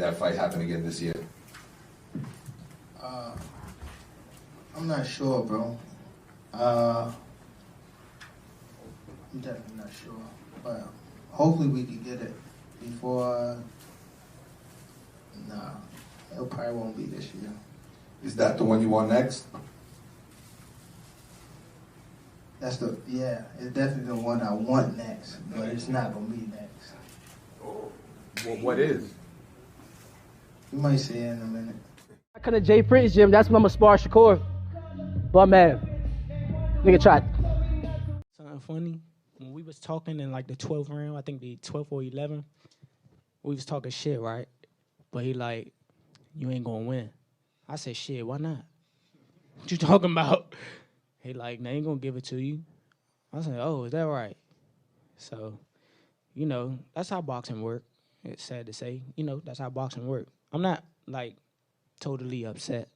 that fight happen again this year? I'm not sure, bro. I'm definitely not sure, but hopefully we can get it before. Nah, it probably won't be this year. Is that the one you want next? It's definitely the one I want next, but it's not gonna be next. Well, what is? You might see it in a minute. I come to Jay Prince gym, that's when I'm gonna spar Shakur. But man, nigga tried. Something funny, when we was talking in like the 12th round, I think the 12th or 11th, we was talking shit, right? But he like, you ain't gonna win. I said, shit, why not? What you talking about? He like, they ain't gonna give it to you. I said, oh, is that right? So, you know, that's how boxing work. It's sad to say, you know, that's how boxing work. I'm not like totally upset.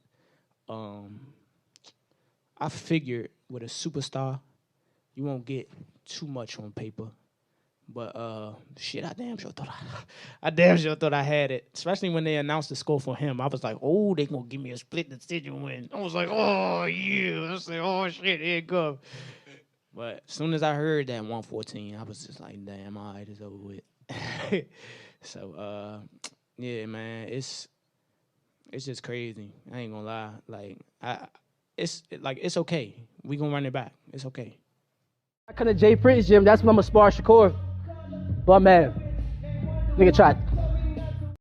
I figured with a superstar, you won't get too much on paper. But shit, I damn sure thought I had it. Especially when they announced the score for him. I was like, oh, they gonna give me a split decision win. I was like, oh yeah. I said, oh shit, here it goes. But as soon as I heard that 114, I was just like, damn, all right, it's over with. So yeah, man, it's just crazy. I ain't gonna lie. Like it's okay. We gonna run it back. It's okay. I come to Jay Prince gym, that's when I'm gonna spar Shakur. But man, nigga tried.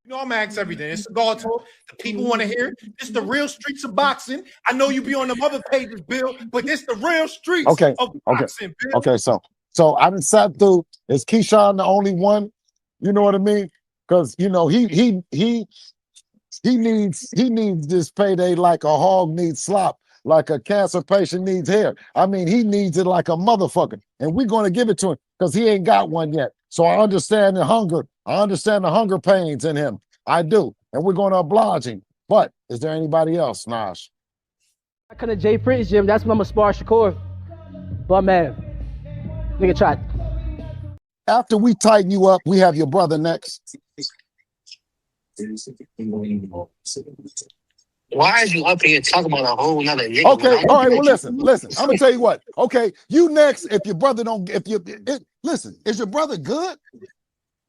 You know, I'm gonna ask everything. It's Cigar Talk. The people want to hear it. It's the real streets of boxing. I know you be on them other pages, Bill, but it's the real streets of boxing, Bill. Okay, so I done sat through. Is Keyshawn the only one? You know what I mean? Because you know he needs this payday like a hog needs slop, like a cancer patient needs hair. I mean, he needs it like a motherfucker, and we're gonna give it to him because he ain't got one yet. So I understand the hunger. I understand the hunger pains in him. I do, and we're gonna oblige him. But is there anybody else, Nash? I come to Jay Prince gym, that's when I'm gonna spar Shakur. But man, nigga tried. After we tighten you up, we have your brother next. Why is you up here talking about a whole nother nigga? Okay, all right, well, listen. I'm gonna tell you what. Okay, you next. If your brother don't, listen, is your brother good?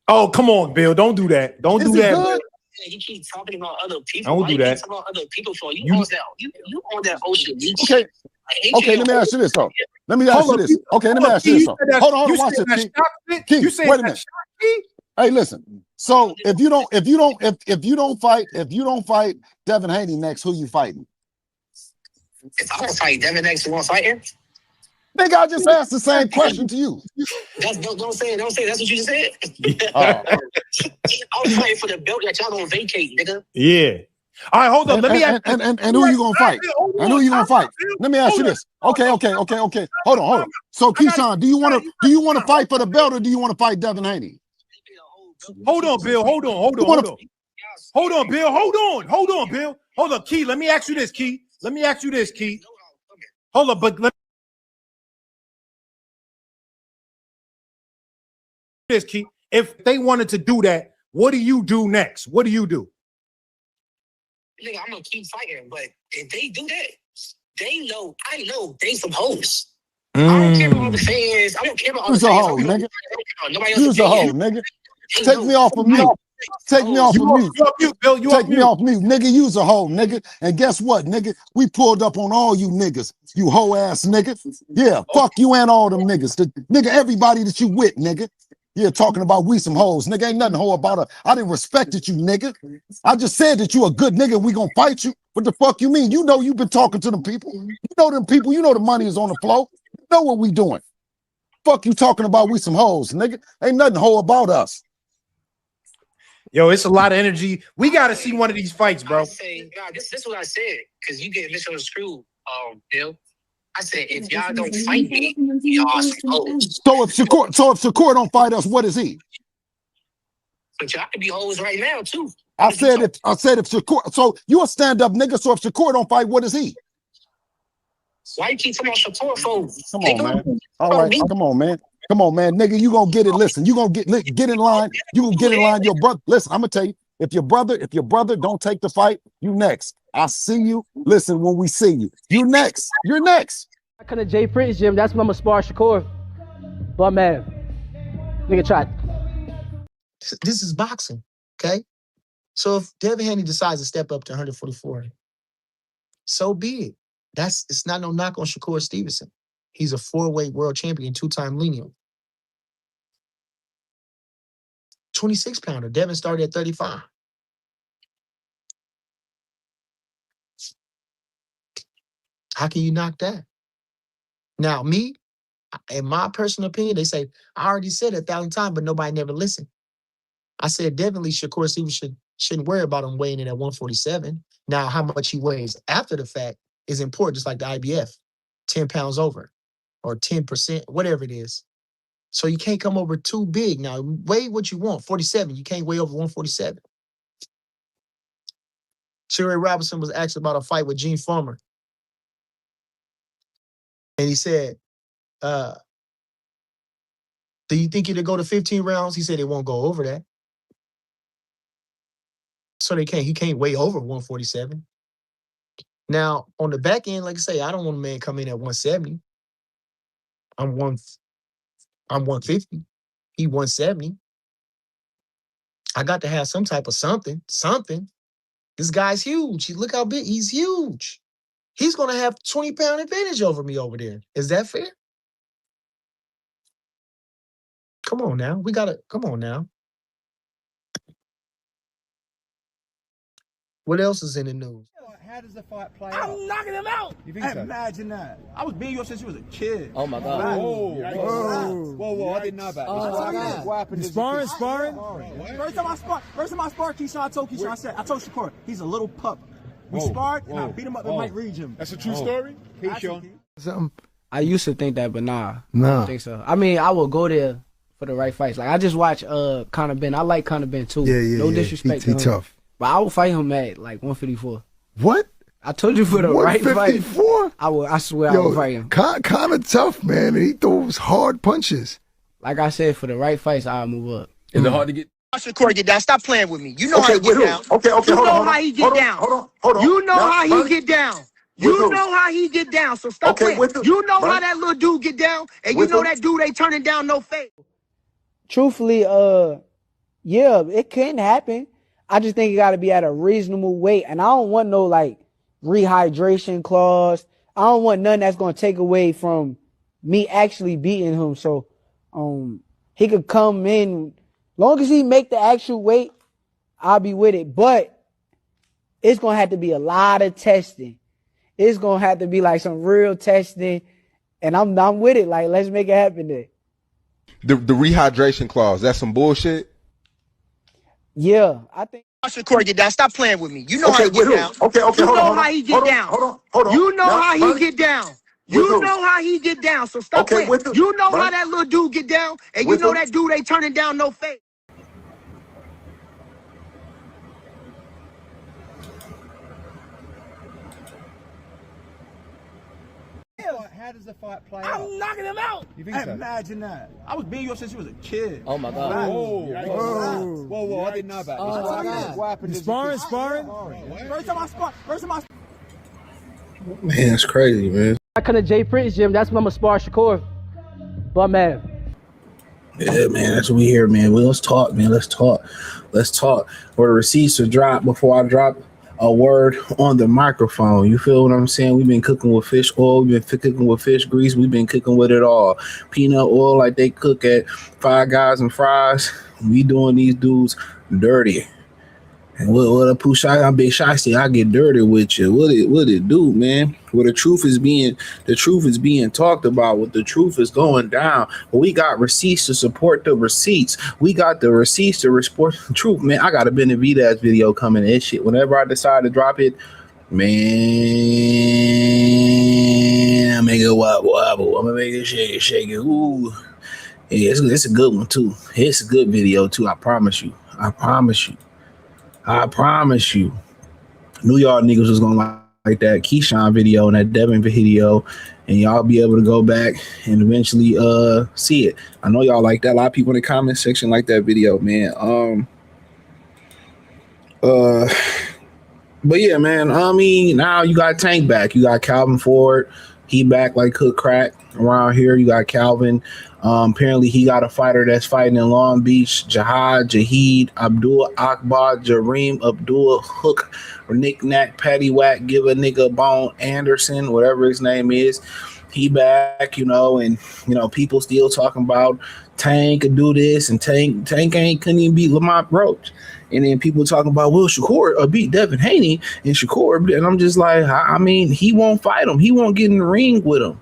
Oh, come on, Bill. Don't do that. Don't do that. Good? He keep talking about other people. Don't do that. Talking about other people for you on that ocean. Okay. Okay, let me ask you this though. Let me ask you this. Okay, let me ask you this though. Hold on, watch this. Keith, wait a minute. Hey, listen. So if you don't fight Devin Haney next, who you fighting? If I don't fight Devin next, you want to fight him? Nigga, I just asked the same question to you. Don't say it. That's what you just said. Oh. I was fighting for the belt that y'all gonna vacate, nigga. Yeah. All right, hold on. Let me ask. And who you gonna fight? And who you gonna fight? Let me ask you this. Okay. Hold on. So Keyshawn, do you want to fight for the belt or do you want to fight Devin Haney? Hold on, Bill. Hold on, Bill. Hold on, Bill. Hold on, Key. Let me ask you this, Key. Hold on, but this, Key. If they wanted to do that, what do you do next? What do you do? Nigga, I'm gonna keep fighting, but if they do that, I know they some hoes. I don't care about all the fans. I don't care about all the fans. You's a hoe, nigga. You's a hoe, nigga. Take me off of mute. Take me off of mute. Take me off mute, nigga. You's a hoe, nigga. And guess what, nigga? We pulled up on all you niggas. You hoe ass nigga. Yeah, fuck you and all them niggas. Nigga, everybody that you with, nigga. Yeah, talking about we some hoes. Nigga, ain't nothing hoe about her. I didn't respect it, you nigga. I just said that you a good nigga. We gonna fight you. What the fuck you mean? You know you've been talking to them people. You know them people. You know the money is on the floor. You know what we doing. Fuck you talking about we some hoes, nigga. Ain't nothing hoe about us. Yo, it's a lot of energy. We got to see one of these fights, bro. This is what I said, because you get misunderstood, Bill. I said, if y'all don't fight me, y'all some hoes. So if Shakur don't fight us, what is he? But y'all could be hoes right now, too. I said if Shakur, so you a stand-up nigga, so if Shakur don't fight, what is he? Why you keep talking about Shakur for? Come on, man. All right, come on, man. Come on, man. Nigga, you gonna get it. Listen, you gonna get in line. You gonna get in line. Your brother, listen, I'm gonna tell you, If your brother don't take the fight, you next. I see you. Listen, when we see you, you next. You're next. I come to Jay Prince gym. That's when I'm gonna spar Shakur. But man, nigga tried. This is boxing, okay? So if Devin Haney decides to step up to 144, so be it. It's not no knock on Shakur Stevenson. He's a 4-weight world champion, 2-time lineal. 26-pounder. Devin started at 35. How can you knock that? Now, me, in my personal opinion, they say, I already said it 1,000 times, but nobody never listened. I said definitely Shakur Stevenson shouldn't worry about him weighing in at 147. Now, how much he weighs after the fact is important, just like the IBF, 10 pounds over or 10%, whatever it is. So you can't come over too big. Now, weigh what you want, 47. You can't weigh over 147. Sherry Robinson was asked about a fight with Gene Farmer. And he said, do you think it'll go to 15 rounds? He said it won't go over that. So he can't weigh over 147. Now, on the back end, like I say, I don't want a man come in at 170. I'm 150. He 170. I got to have some type of something. This guy's huge. Look how big. He's huge. He's going to have 20-pound advantage over me over there. Is that fair? Come on now. Come on now. What else is in the news? How does the fight play out? I'm knocking him out. You think so? Imagine that. I was being yours since you was a kid. Oh my God. Whoa. I didn't know about this. What happened? Sparring? First time I sparred Keyshawn, I told Keyshawn, I told Shakur, he's a little pup. We sparred and I beat him up in Mike Reed gym. That's a true story? Something. I used to think that, but nah. I Nah. don't think so. I mean, I will go there for the right fights. Like, I just watch Conor Ben. I like Conor Ben too. No disrespect to him. He tough. But I will fight him at like 154. What? I told you for the right fight. 154? I swear I will fight him. Kind of tough, man. He throws hard punches. Like I said, for the right fights, I'll move up. Is it hard to get? Shakur, get down. Stop playing with me. You know how he get down. Okay. You know how he get down. Hold on. You know how he get down. You know how he get down. So stop playing. You know how that little dude get down, and you know that dude ain't turning down no face. Truthfully, yeah, it can happen. I just think it got to be at a reasonable weight, and I don't want no like rehydration clause. I don't want nothing that's gonna take away from me actually beating him. So, he could come in, long as he make the actual weight, I'll be with it. But it's gonna have to be a lot of testing. It's gonna have to be like some real testing, and I'm with it. Like, let's make it happen there. The rehydration clause, that's some bullshit. Yeah, I think. Shakur, get down. Stop playing with me. You know how he get down. Okay. You know how he get down. Hold on. You know how he get down. You know how he get down. So stop playing. You know how that little dude get down, and you know that dude ain't turning down no face. How does the fight play out? I'm knocking him out. You think so? Imagine that. I was being yours since you was a kid. Oh my God. Whoa. I didn't know about this. What happened? Sparring? First time I sparred. Man, it's crazy, man. I come to Jay Prince gym. That's when I'm gonna spar Shakur. But man. Yeah, man, that's what we here, man. Well, let's talk, man. Let's talk. Where the receipts are dropped before I drop a word on the microphone. You feel what I'm saying? We've been cooking with fish oil. We've been cooking with fish grease. We've been cooking with it all. Peanut oil like they cook at Five Guys and Fries. We doing these dudes dirty. And what a push, I'm big shiesty. I get dirty with you. What it do, man? Where the truth is being talked about. What the truth is going down. We got receipts to support the receipts. We got the receipts to support the truth, man. I got a Benavidez video coming. That shit. Whenever I decide to drop it, man, I make it wobble. I'm gonna make it shake it. Ooh, yeah, it's a good one too. It's a good video too. I promise you. Knew y'all niggas was gonna like that Keyshawn video and that Devin video, and y'all be able to go back and eventually see it. I know y'all like that. A lot of people in the comment section like that video, man. But yeah, man. I mean, now you got Tank back. You got Calvin Ford. He back like cook crack around here. You got Calvin. Apparently, he got a fighter that's fighting in Long Beach. Jaheed, Abdul Akbar, Jareem Abdul Hook, or Nick Nack, Patty Whack, give a nigga bone, Anderson, whatever his name is. He back, and people still talking about Tank could do this, and Tank couldn't even beat Lamont Roach. And then people talking about, well, Shakur beat Devin Haney, and Shakur, and I'm just like, I mean, he won't fight him. He won't get in the ring with him.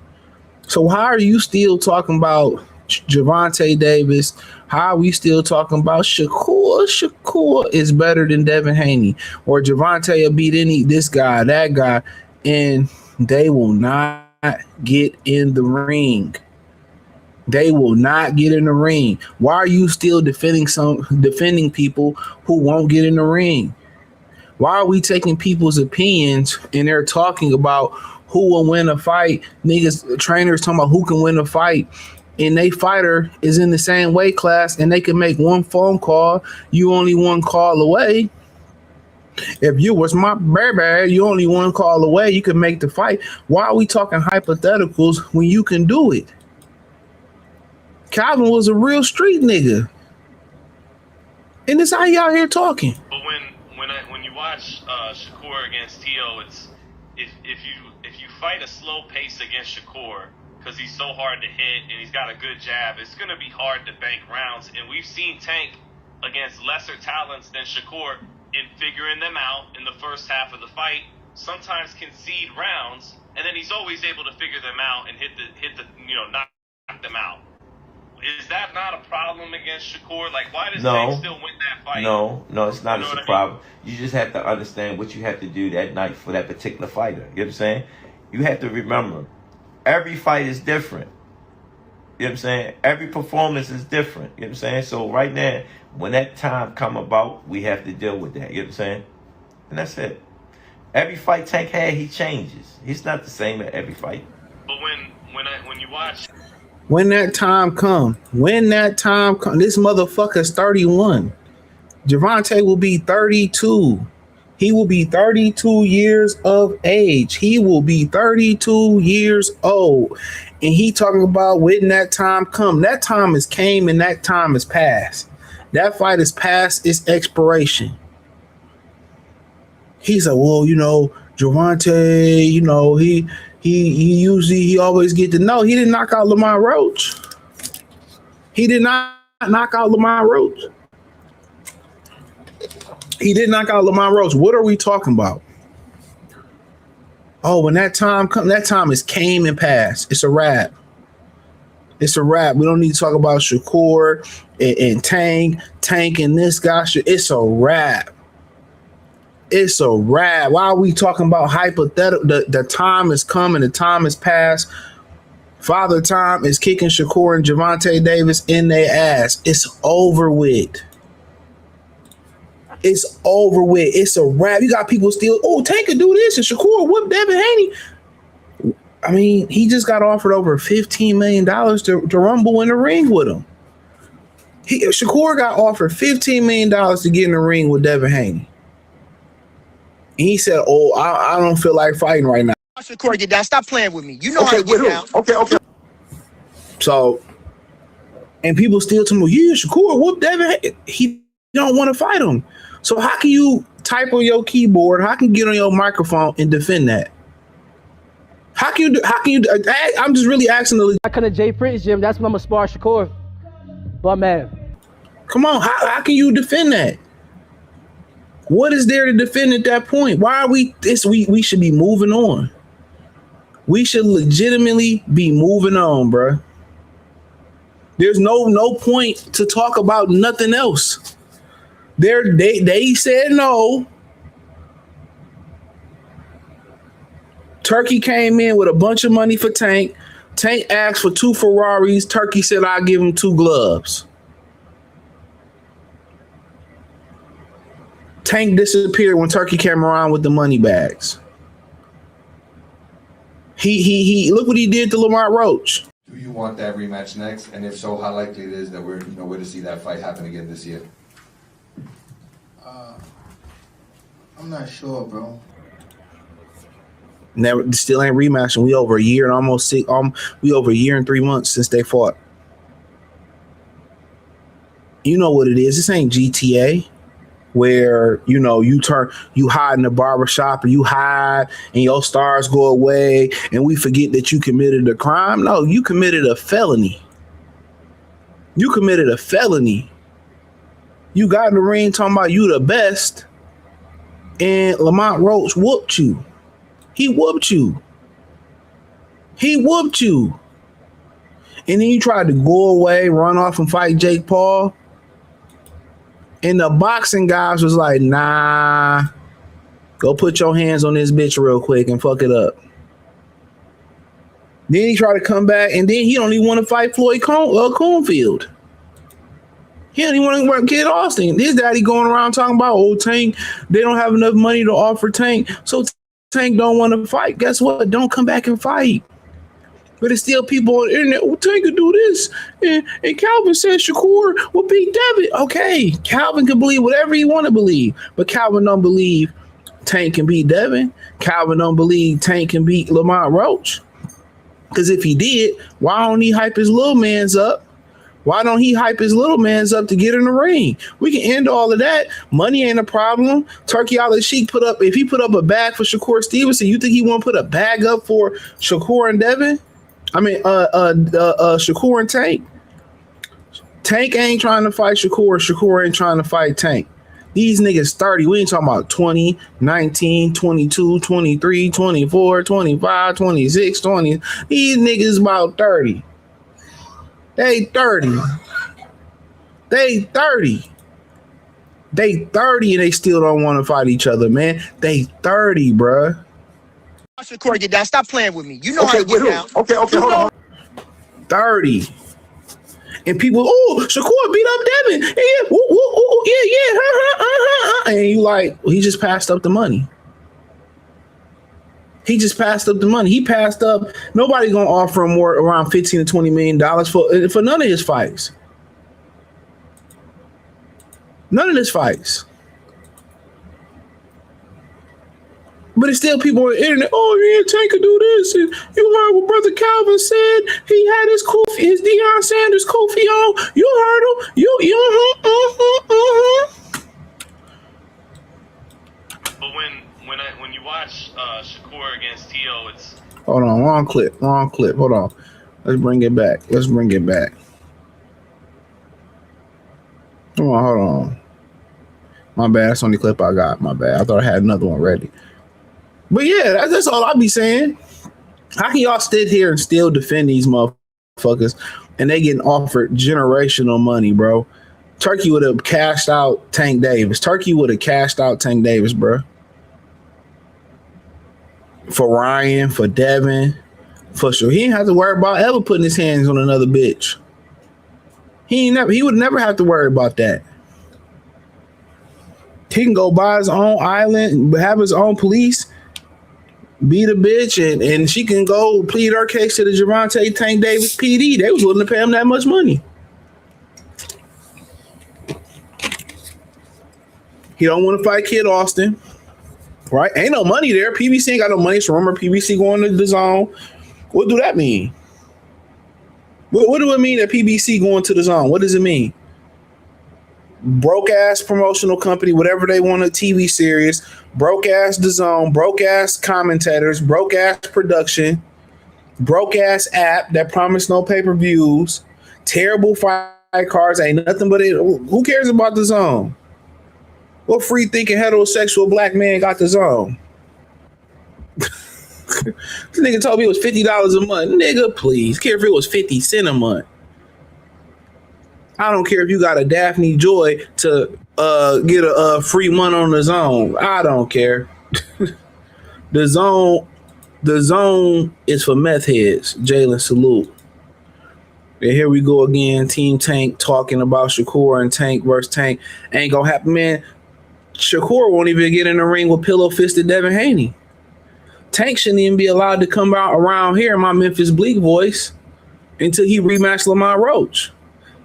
So how are you still talking about Gervonta Davis? How are we still talking about Shakur? Shakur is better than Devin Haney, or Gervonta will beat this guy, that guy, and they will not get in the ring. They will not get in the ring. Why are you still defending people who won't get in the ring? Why are we taking people's opinions and they're talking about who will win a fight? Niggas, trainers talking about who can win a fight, and they fighter is in the same weight class and they can make one phone call. You only one call away. If you was my baby, you only one call away. You can make the fight. Why are we talking hypotheticals when you can do it? Calvin was a real street nigga, and this how y'all here talking. But when you watch Shakur against Tio, it's if you fight a slow pace against Shakur because he's so hard to hit and he's got a good jab, it's gonna be hard to bank rounds. And we've seen Tank against lesser talents than Shakur in figuring them out in the first half of the fight. Sometimes concede rounds, and then he's always able to figure them out and hit the knock them out. Is that not a problem against Shakur? Like, why does Tank still win that fight? No, it's not a problem. You just have to understand what you have to do that night for that particular fighter. You know what I'm saying? You have to remember, every fight is different. You know what I'm saying? Every performance is different. You know what I'm saying? So right now, when that time come about, we have to deal with that. You know what I'm saying? And that's it. Every fight Tank had, he changes. He's not the same at every fight. But when you watch... When that time come, this motherfucker's 31. Gervonta will be 32. He will be 32 years of age. He will be 32 years old. And he talking about when that time come. That time has came and that time has passed. That fight is past its expiration. He said, well, Gervonta, he always get to know. He didn't knock out Lamont Roach. He did not knock out Lamont Roach. He did knock out Lamont Roach. What are we talking about? Oh, when that time comes, that time is came and passed. It's a wrap. It's a wrap. We don't need to talk about Shakur and Tank and this guy. It's a wrap. It's a wrap. Why are we talking about hypothetical? The time is coming. The time is past. Father Time is kicking Shakur and Gervonta Davis in their ass. It's over with. It's over with. It's a wrap. You got people still, Tank can do this and Shakur whoop Devin Haney. I mean, he just got offered over $15 million to rumble in the ring with him. Shakur got offered $15 million to get in the ring with Devin Haney. And he said, I don't feel like fighting right now. Shakur, get down. Stop playing with me. You know how to get down. Okay. So, and people still tell me, Shakur whoop Devin Haney. He don't want to fight him. So how can you type on your keyboard? How can you get on your microphone and defend that? How can you? I'm just really asking the. I come to Jay Prince gym. That's when I'm gonna spar Shakur. But man, come on. How can you defend that? What is there to defend at that point? Why are we this? We should be moving on. We should legitimately be moving on, bro. There's no point to talk about nothing else. They said no. Turkey came in with a bunch of money for Tank. Tank asked for 2 Ferraris. Turkey said, I'll give him 2 gloves. Tank disappeared when Turkey came around with the money bags. He look what he did to Lamont Roach. Do you want that rematch next? And if so, how likely it is that we're to see that fight happen again this year? I'm not sure, bro. Never, still ain't rematching. We over a year and almost six. We over a year and 3 months since they fought. You know what it is. This ain't GTA where, you know, you hide in the barbershop or you hide and your stars go away and we forget that you committed a crime. No, you committed a felony. You committed a felony. You got in the ring talking about you the best and Lamont Roach whooped you. He whooped you. He whooped you. And then you tried to go away, run off and fight Jake Paul. And the boxing guys was like, nah, go put your hands on this bitch real quick and fuck it up. Then he tried to come back and then he don't even want to fight Floyd Cornfield. He don't even want to work Kid Austin. His daddy going around talking about, oh, Tank, they don't have enough money to offer Tank. So Tank don't want to fight. Guess what? Don't come back and fight. But it's still people on the internet. Well, Tank could do this. And Calvin said Shakur will beat Devin. Okay, Calvin can believe whatever he want to believe. But Calvin don't believe Tank can beat Devin. Calvin don't believe Tank can beat Lamont Roach. Because if he did, why don't he hype his little mans up? Why don't he hype his little mans up to get in the ring? We can end all of that. Money ain't a problem. Turkey Al Sheik if he put up a bag for Shakur Stevenson, you think he won't put a bag up for Shakur and Devin? I mean, Shakur and Tank. Tank ain't trying to fight Shakur. Shakur ain't trying to fight Tank. These niggas 30. We ain't talking about 20, 19, 22, 23, 24, 25, 26, 20. These niggas about 30. They 30. They 30. They 30 and they still don't want to fight each other, man. They 30, bruh. Shakur, get down. Stop playing with me. You know how to get down. Okay, hold on. 30. And people, oh, Shakur beat up Devin. Yeah, woo, woo, woo, yeah. And you like, well, he just passed up the money. He just passed up the money. He passed up. Nobody's gonna offer him more around $15 to $20 million for none of his fights. None of his fights. But it's still people on the internet. Oh, yeah, Tank could do this. And you heard what Brother Calvin said. He had his Deion Sanders Kofi on. You heard him. But when you watch Shakur against T.O., it's hold on, wrong clip. Hold on. Let's bring it back. Hold on. My bad. That's the only clip I got. My bad. I thought I had another one ready. But yeah, that's all I be saying. How can y'all sit here and still defend these motherfuckers and they getting offered generational money, bro? Turkey would have cashed out Tank Davis. Bro. For Ryan, for Devin, for sure. He didn't have to worry about ever putting his hands on another bitch. He would never have to worry about that. He can go buy his own island, have his own police, beat a bitch, and she can go plead her case to the Gervonta Tank Davis PD. They was willing to pay him that much money. He don't want to fight Kid Austin, right? Ain't no money there. PBC ain't got no money. So remember, PBC going to the zone. What do that mean? What do it mean that PBC going to the zone? What does it mean? Broke ass promotional company, whatever they want, a TV series, broke ass the zone, broke ass commentators, broke ass production, broke ass app that promised no pay-per-views, terrible fight cards, ain't nothing but it. Who cares about the zone? What free thinking heterosexual black man got the zone? This nigga told me it was $50 a month. Nigga, please. Care if it was 50 cents a month. I don't care if you got a Daphne Joy to get a free month on the zone. I don't care. The zone is for meth heads. Jalen, salute. And here we go again. Team Tank talking about Shakur and Tank versus Tank. Ain't gonna happen, man. Shakur won't even get in the ring with pillow-fisted Devin Haney. Tank shouldn't even be allowed to come out around here in my Memphis Bleak voice until he rematched Lamont Roach.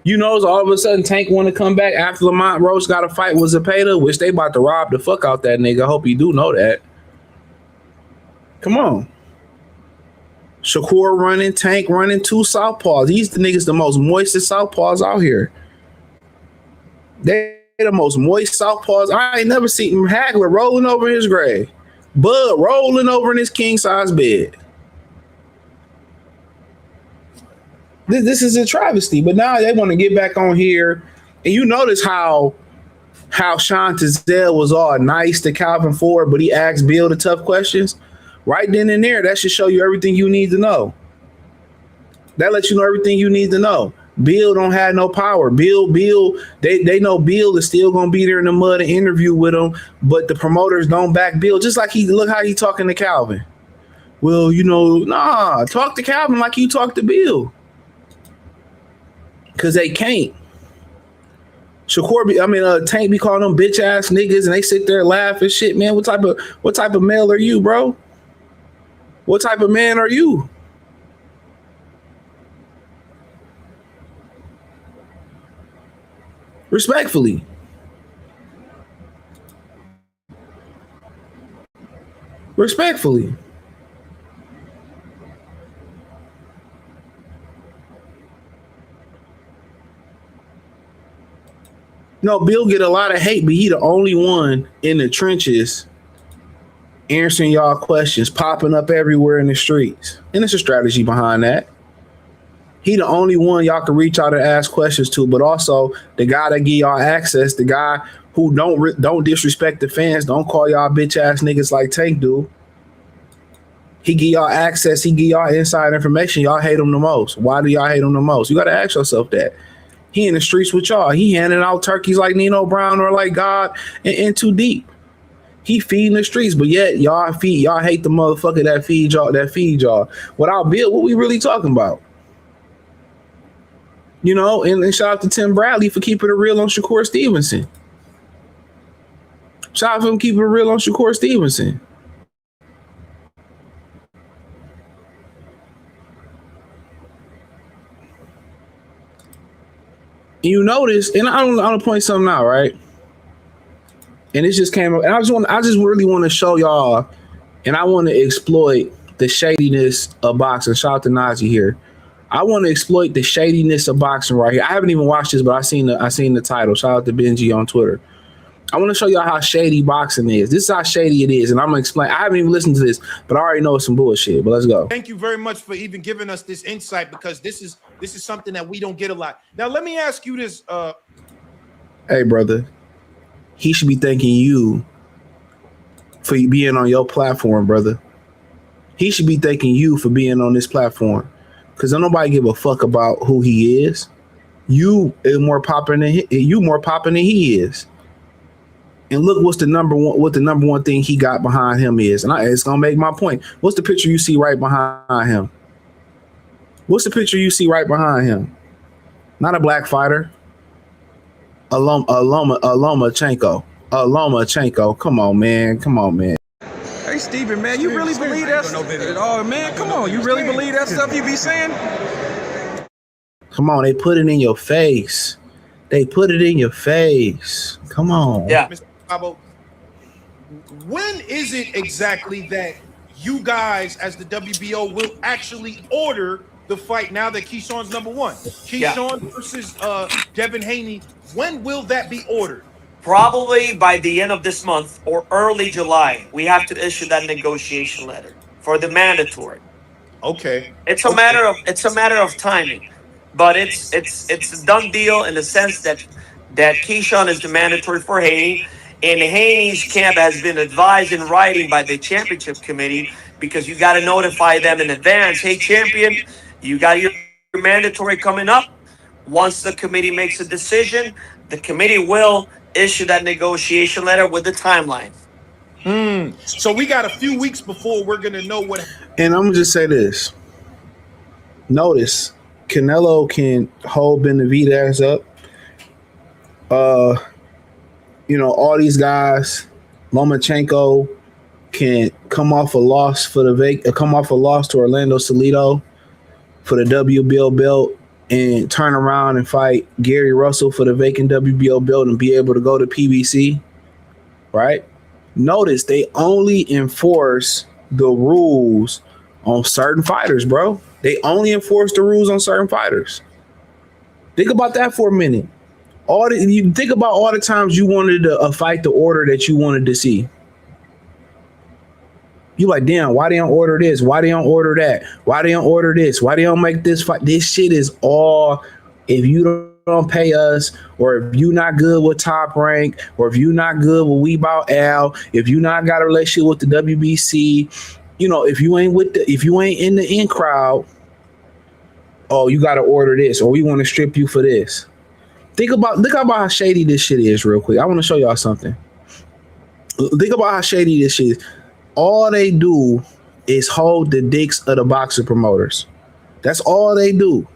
You know, all of a sudden Tank want to come back after Lamont Roach got a fight with Zepeda, which they about to rob the fuck out that nigga. I hope you do know that. Come on. Shakur running, Tank running, 2 southpaws. These the niggas the most moistest southpaws out here. They the most moist southpaws. I ain't never seen him. Hagler rolling over his grave. Bud rolling over in his king-size bed. This is a travesty. But now they want to get back on here. And you notice how Sean Tizell was all nice to Calvin Ford, but he asked Bill the tough questions. Right then and there, that should show you everything you need to know. That lets you know everything you need to know. Bill don't have no power. Bill, they know Bill is still gonna be there in the mud and interview with him, but the promoters don't back Bill. Just like look how he talking to Calvin. Well, you know, nah, talk to Calvin like you talk to Bill. Cause they can't. Tank be calling them bitch ass niggas and they sit there and laugh and shit, man. What type of male are you, bro? What type of man are you? Respectfully. Respectfully. No, Bill get a lot of hate, but he the only one in the trenches answering y'all questions, popping up everywhere in the streets. And there's a strategy behind that. He the only one y'all can reach out and ask questions to, but also the guy that give y'all access, the guy who don't disrespect the fans, don't call y'all bitch ass niggas like Tank do. He give y'all access, he give y'all inside information. Y'all hate him the most. Why do y'all hate him the most? You got to ask yourself that. He in the streets with y'all. He handing out turkeys like Nino Brown or like God and Too Deep. He feeding the streets, but yet y'all hate the motherfucker that feed y'all. Without Bill, what we really talking about? You know, and shout out to Tim Bradley for keeping it real on Shakur Stevenson. Shout out to him keeping it real on Shakur Stevenson. And you notice, and I want to point something out, right? And it just came up, and I just really want to show y'all, and I want to exploit the shadiness of boxing. Shout out to Nazi here. I want to exploit the shadiness of boxing right here. I haven't even watched this, but I seen the title. Shout out to Benji on Twitter. I want to show y'all how shady boxing is. This is how shady it is, and I'm gonna explain. I haven't even listened to this, but I already know it's some bullshit. But let's go. Thank you very much for even giving us this insight, because this is something that we don't get a lot. Now, let me ask you this. Hey, brother. He should be thanking you for being on your platform, brother. He should be thanking you for being on this platform, because don't nobody give a fuck about who he is. You is more popping than he is. And look, what the number one thing he got behind him is, and it's gonna make my point. What's the picture you see right behind him? What's the picture you see right behind him? Not a black fighter. Lomachenko. Come on, man. Hey, Steven, man, you really believe that stuff? Oh, man, come on. You really believe that stuff you be saying? Come on, they put it in your face. Come on. Yeah. Mr. Bravo, when is it exactly that you guys, as the WBO, will actually order the fight now that Keyshawn's number one? Keyshawn versus Devin Haney. When will that be ordered? Probably by the end of this month or early July. We have to issue that negotiation letter for the mandatory. Okay. It's a matter of timing, but it's a done deal in the sense that Keyshawn is the mandatory for Haney, and Haney's camp has been advised in writing by the championship committee, because you got to notify them in advance. Hey, champion, you got your mandatory coming up. Once the committee makes a decision, the committee will issue that negotiation letter with the timeline. So we got a few weeks before we're going to know what. And I'm going to just say this. Notice, Canelo can hold Benavidez up. All these guys, Lomachenko can come off a loss to Orlando Salido for the WBO belt and turn around and fight Gary Russell for the vacant WBO belt and be able to go to PBC, right? Notice they only enforce the rules on certain fighters, bro. They only enforce the rules on certain fighters. Think about that for a minute. You think about all the times you wanted to fight the order that you wanted to see. You like, damn, why they don't order this? Why they don't order that? Why they don't order this? Why they don't make this fight? This shit is all, if you don't pay us, or if you not good with Top Rank, or if you not good with We Bout Al, if you not got a relationship with the WBC, you know, if you ain't in the in crowd, oh, you got to order this, or we want to strip you for this. Look about how shady this shit is real quick. I want to show y'all something. Think about how shady this shit is. All they do is hold the dicks of the boxer promoters. That's all they do.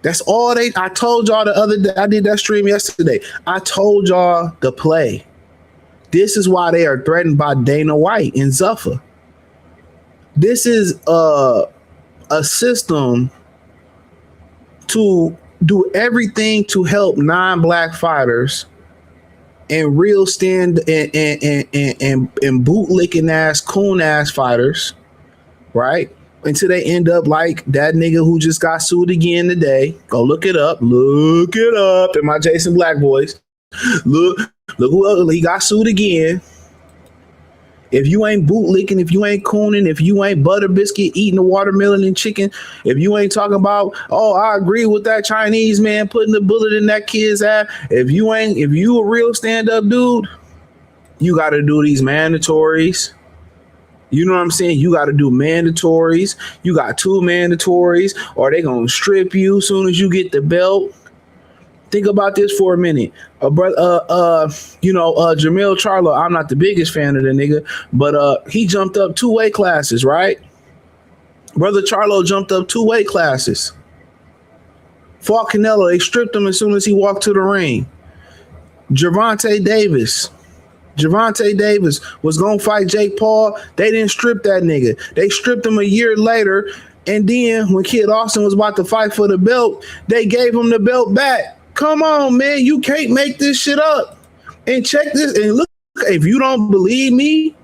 I told y'all the other day, I did that stream yesterday. I told y'all the play. This is why they are threatened by Dana White and Zuffa. This is a system to do everything to help non-black fighters and real stand and bootlicking ass, coon ass fighters, right? Until they end up like that nigga who just got sued again today. Go look it up. Look it up in my Jason Black voice. Look who he got sued again. If you ain't bootlicking, if you ain't cooning, if you ain't butter biscuit eating the watermelon and chicken, if you ain't talking about, oh, I agree with that Chinese man putting the bullet in that kid's ass. If you a real stand-up dude, you got to do these mandatories. You know what I'm saying? You got to do mandatories. You got 2 mandatories, or they gonna strip you as soon as you get the belt. Think about this for a minute. Jamil Charlo, I'm not the biggest fan of the nigga, but he jumped up 2 weight classes, right? Brother Charlo jumped up 2 weight classes. Fought Canelo, they stripped him as soon as he walked to the ring. Gervonta Davis was gonna fight Jake Paul. They didn't strip that nigga. They stripped him a year later, and then when Kid Austin was about to fight for the belt, they gave him the belt back. Come on, man. You can't make this shit up. And check this. And look, if you don't believe me,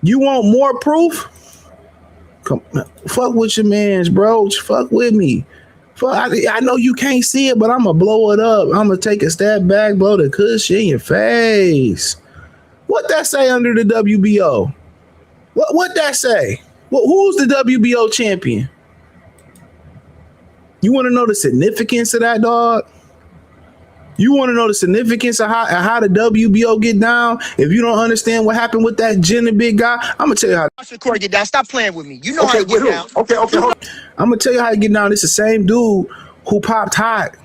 you want more proof? Come, fuck with your mans, bro. Fuck with me. I know you can't see it, but I'm going to blow it up. I'm going to take a step back, blow the cushion in your face. What that say under the WBO? What that say? Who's the WBO champion? You want to know the significance of that, dog? You want to know the significance of how the WBO get down? If you don't understand what happened with that Jenna big guy, I'm going to tell you how. Shakur, get down. Stop playing with me. You know how to get down. Okay. Hold on. I'm going to tell you how to get down. It's the same dude who popped hot.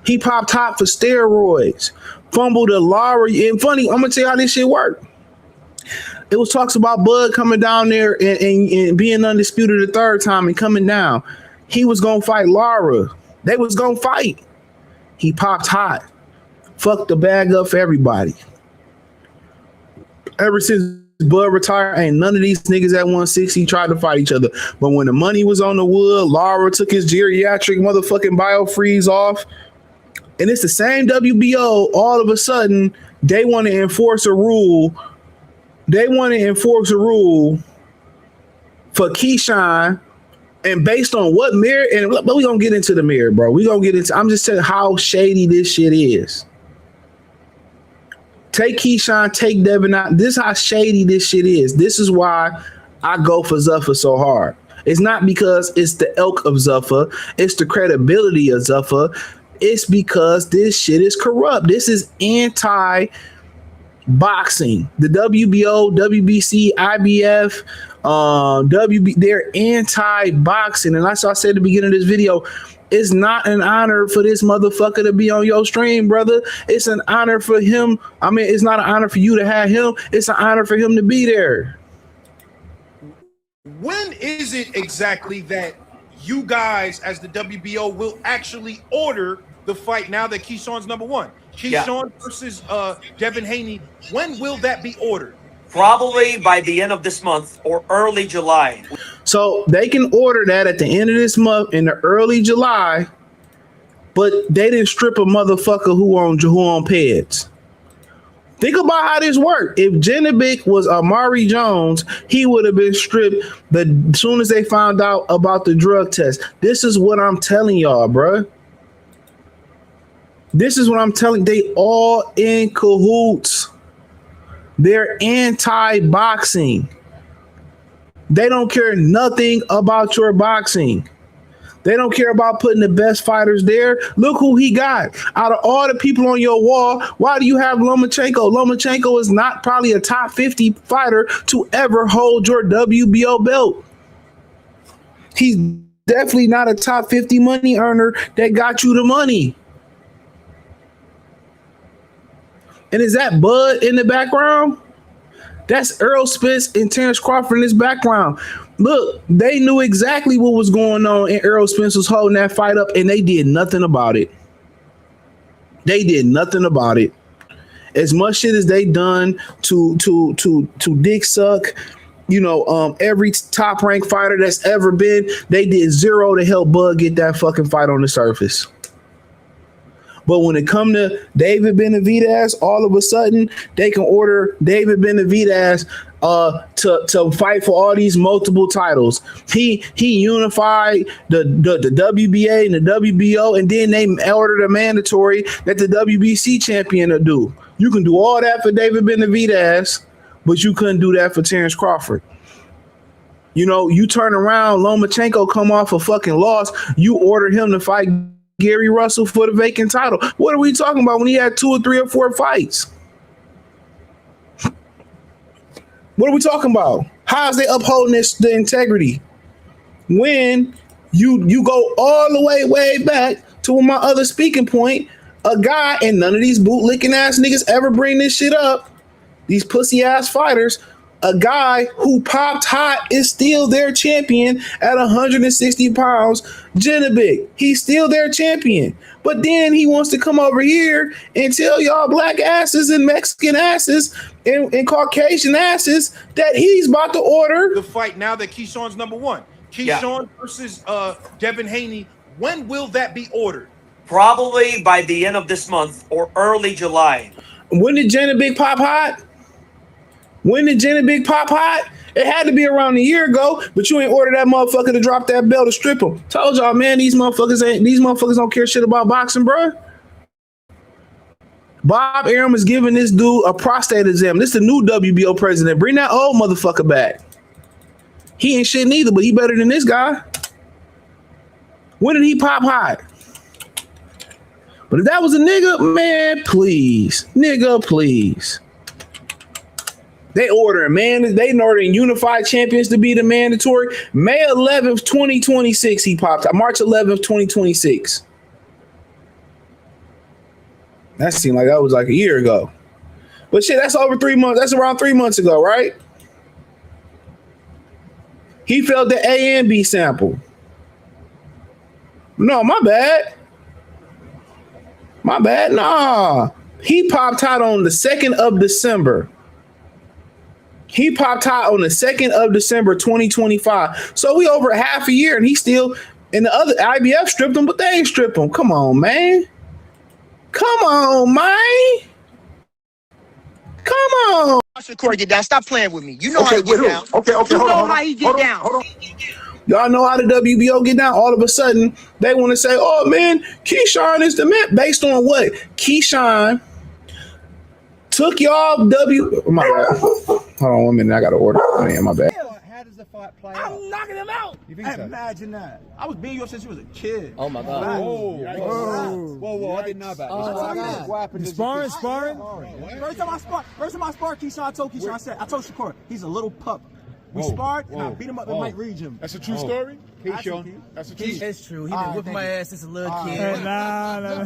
He popped hot for steroids. Fumbled a lottery. And funny, I'm going to tell you how this shit worked. It was talks about Bud coming down there and being undisputed the 3rd time and coming down. He was going to fight Lara. They was going to fight. He popped hot. Fucked the bag up for everybody. Ever since Bud retired, ain't none of these niggas at 160 tried to fight each other. But when the money was on the wood, Lara took his geriatric motherfucking biofreeze off. And it's the same WBO. All of a sudden, they want to enforce a rule. They want to enforce a rule for Keyshawn. And based on what mirror, but we gonna get into the mirror, bro. I'm just telling you how shady this shit is. Take Keyshawn, take Devin out. This is how shady this shit is. This is why I go for Zuffa so hard. It's not because it's the elk of Zuffa. It's the credibility of Zuffa. It's because this shit is corrupt. This is anti-boxing. The WBO, WBC, IBF, they're anti-boxing, and that's what I said at the beginning of this video. It's not an honor for this motherfucker to be on your stream, brother. It's an honor for him. I mean, it's not an honor for you to have him. It's an honor for him to be there. When is it exactly that you guys, as the WBO, will actually order the fight now that Keyshawn's number 1? Keyshawn versus Devin Haney. When will that be ordered? Probably by the end of this month or early July. So they can order that at the end of this month in the early July, but they didn't strip a motherfucker who on Peds. Think about how this worked. If Genovic was Amari Jones, he would have been stripped as soon as they found out about the drug test. This is what I'm telling y'all, bruh. This is what I'm telling. They all in cahoots. They're anti-boxing. They don't care nothing about your boxing. They don't care about putting the best fighters there. Look who he got. Out of all the people on your wall, why do you have Lomachenko? Lomachenko is not probably a top 50 fighter to ever hold your WBO belt. He's definitely not a top 50 money earner that got you the money. And is that Bud in the background? That's Errol Spence and Terrence Crawford in this background. Look, they knew exactly what was going on, and Errol Spence was holding that fight up, and they did nothing about it. They did nothing about it. As much shit as they done to dick suck, every top ranked fighter that's ever been, they did zero to help Bud get that fucking fight on the surface. But when it come to David Benavidez, all of a sudden they can order David Benavidez to fight for all these multiple titles. He unified the WBA and the WBO, and then they ordered a mandatory that the WBC champion will do. You can do all that for David Benavidez, but you couldn't do that for Terrence Crawford. You turn around, Lomachenko come off a fucking loss, you order him to fight Gary Russell for the vacant title. What are we talking about when he had 2 or 3 or 4 fights? What are we talking about? How is they upholding the integrity? When you go all the way back to my other speaking point, a guy, and none of these bootlicking ass niggas ever bring this shit up, these pussy ass fighters, a guy who popped hot is still their champion at 160 pounds, Genovic. He's still their champion. But then he wants to come over here and tell y'all black asses and Mexican asses and Caucasian asses that he's about to order the fight now that Keyshawn's number 1. Keyshawn versus Devin Haney. When will that be ordered? Probably by the end of this month or early July. When did Genovic pop hot? When did Genovic pop hot? It had to be around a year ago, but you ain't ordered that motherfucker to drop that belt to strip him. Told y'all, man, these motherfuckers don't care shit about boxing, bro. Bob Arum is giving this dude a prostate exam. This is the new WBO president. Bring that old motherfucker back. He ain't shit neither, but he better than this guy. When did he pop hot? But if that was a nigga, man, please. Nigga, please. They ordering unified champions to be the mandatory. May 11th, 2026, he popped out. March 11th, 2026. That seemed like that was like a year ago. But shit, that's over 3 months. That's around 3 months ago, right? He failed the A and B sample. No, my bad. My bad. Nah. He popped hot on the 2nd of December. He popped hot on the 2nd of December, 2025. So we over half a year, and he still, and the other IBF stripped him, but they ain't stripped him. Come on, man. Come on, man. Come on. Shakur, get down. Stop playing with me. You know how he get down. Okay, you know how he get down. Y'all know how the WBO get down. All of a sudden, they want to say, oh, man, Keyshawn is the man. Based on what? Keyshawn took y'all my bad. Hold on 1 minute. I got to order. Oh, yeah, my bad. How does the fight play out? I'm knocking him out. Imagine that. I was beating you up since you was a kid. Oh, my God. Whoa. I didn't know about this. What happened? Sparring? First time I sparred Keyshawn, I told Shakur, he's a little pup. We sparred, and I beat him up in Mike Reed gym. That's a true story? Keyshawn. That's a true story? It's true. He been whipping my ass since a little kid. Nah.